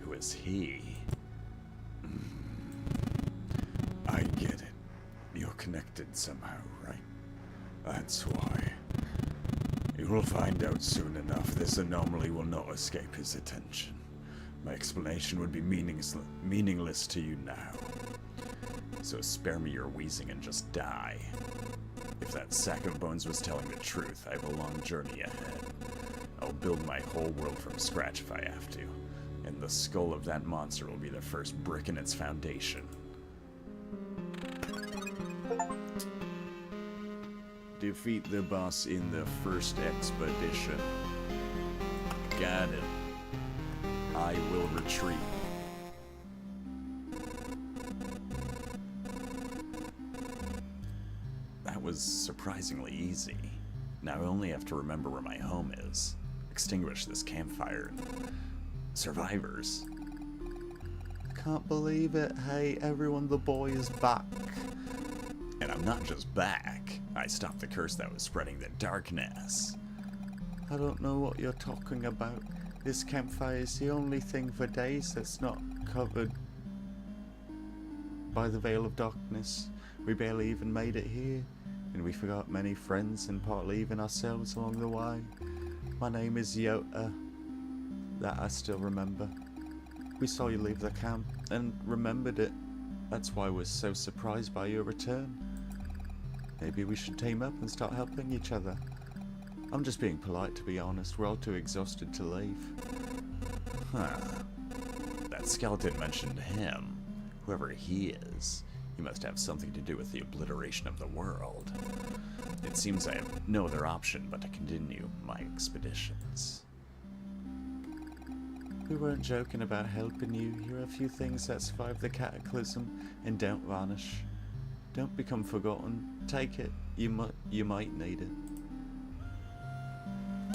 Who is he? I get it. You're connected somehow, right? That's why. You will find out soon enough. This anomaly will not escape his attention. My explanation would be meaningless to you now. So spare me your wheezing and just die. If that sack of bones was telling the truth, I have a long journey ahead. I'll build my whole world from scratch if I have to, and the skull of that monster will be the first brick in its foundation. Defeat the boss in the first expedition. Got it. I will retreat. That was surprisingly easy. Now I only have to remember where my home is, extinguish this campfire, and survivors. Can't believe it. Hey everyone, the boy is back. And I'm not just back. I stopped the curse that was spreading the darkness. I don't know what you're talking about. This campfire is the only thing for days that's not covered by the veil of darkness. We barely even made it here, and we forgot many friends and partly even ourselves along the way. My name is Yota. That I still remember. We saw you leave the camp and remembered it. That's why we're so surprised by your return. Maybe we should team up and start helping each other. I'm just being polite, to be honest. We're all too exhausted to leave. Huh. That skeleton mentioned him. Whoever he is, he must have something to do with the obliteration of the world. It seems I have no other option but to continue my expeditions. We weren't joking about helping you. Here are a few things that survived the cataclysm and don't vanish. Don't become forgotten. Take it. You might need it.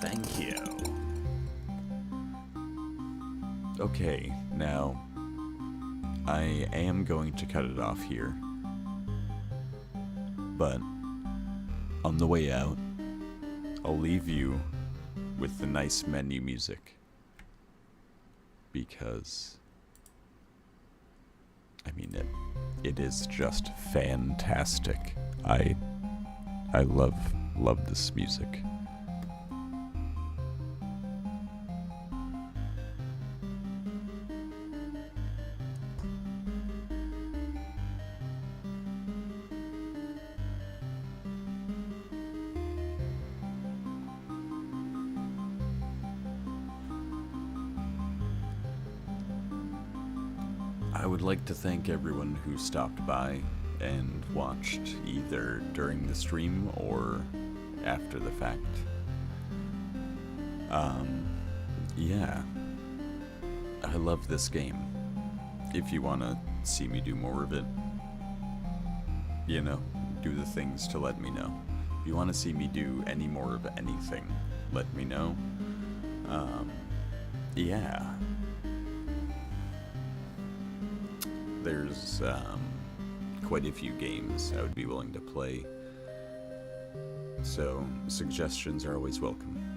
Thank you. Okay, now I am going to cut it off here. But on the way out, I'll leave you with the nice menu music. Because I mean it is just fantastic. I love this music. I would like to thank everyone who stopped by and watched either during the stream or after the fact. Yeah. I love this game. If you want to see me do more of it, you know, do the things to let me know. If you want to see me do any more of anything, let me know. Yeah. There's quite a few games I would be willing to play, so suggestions are always welcome.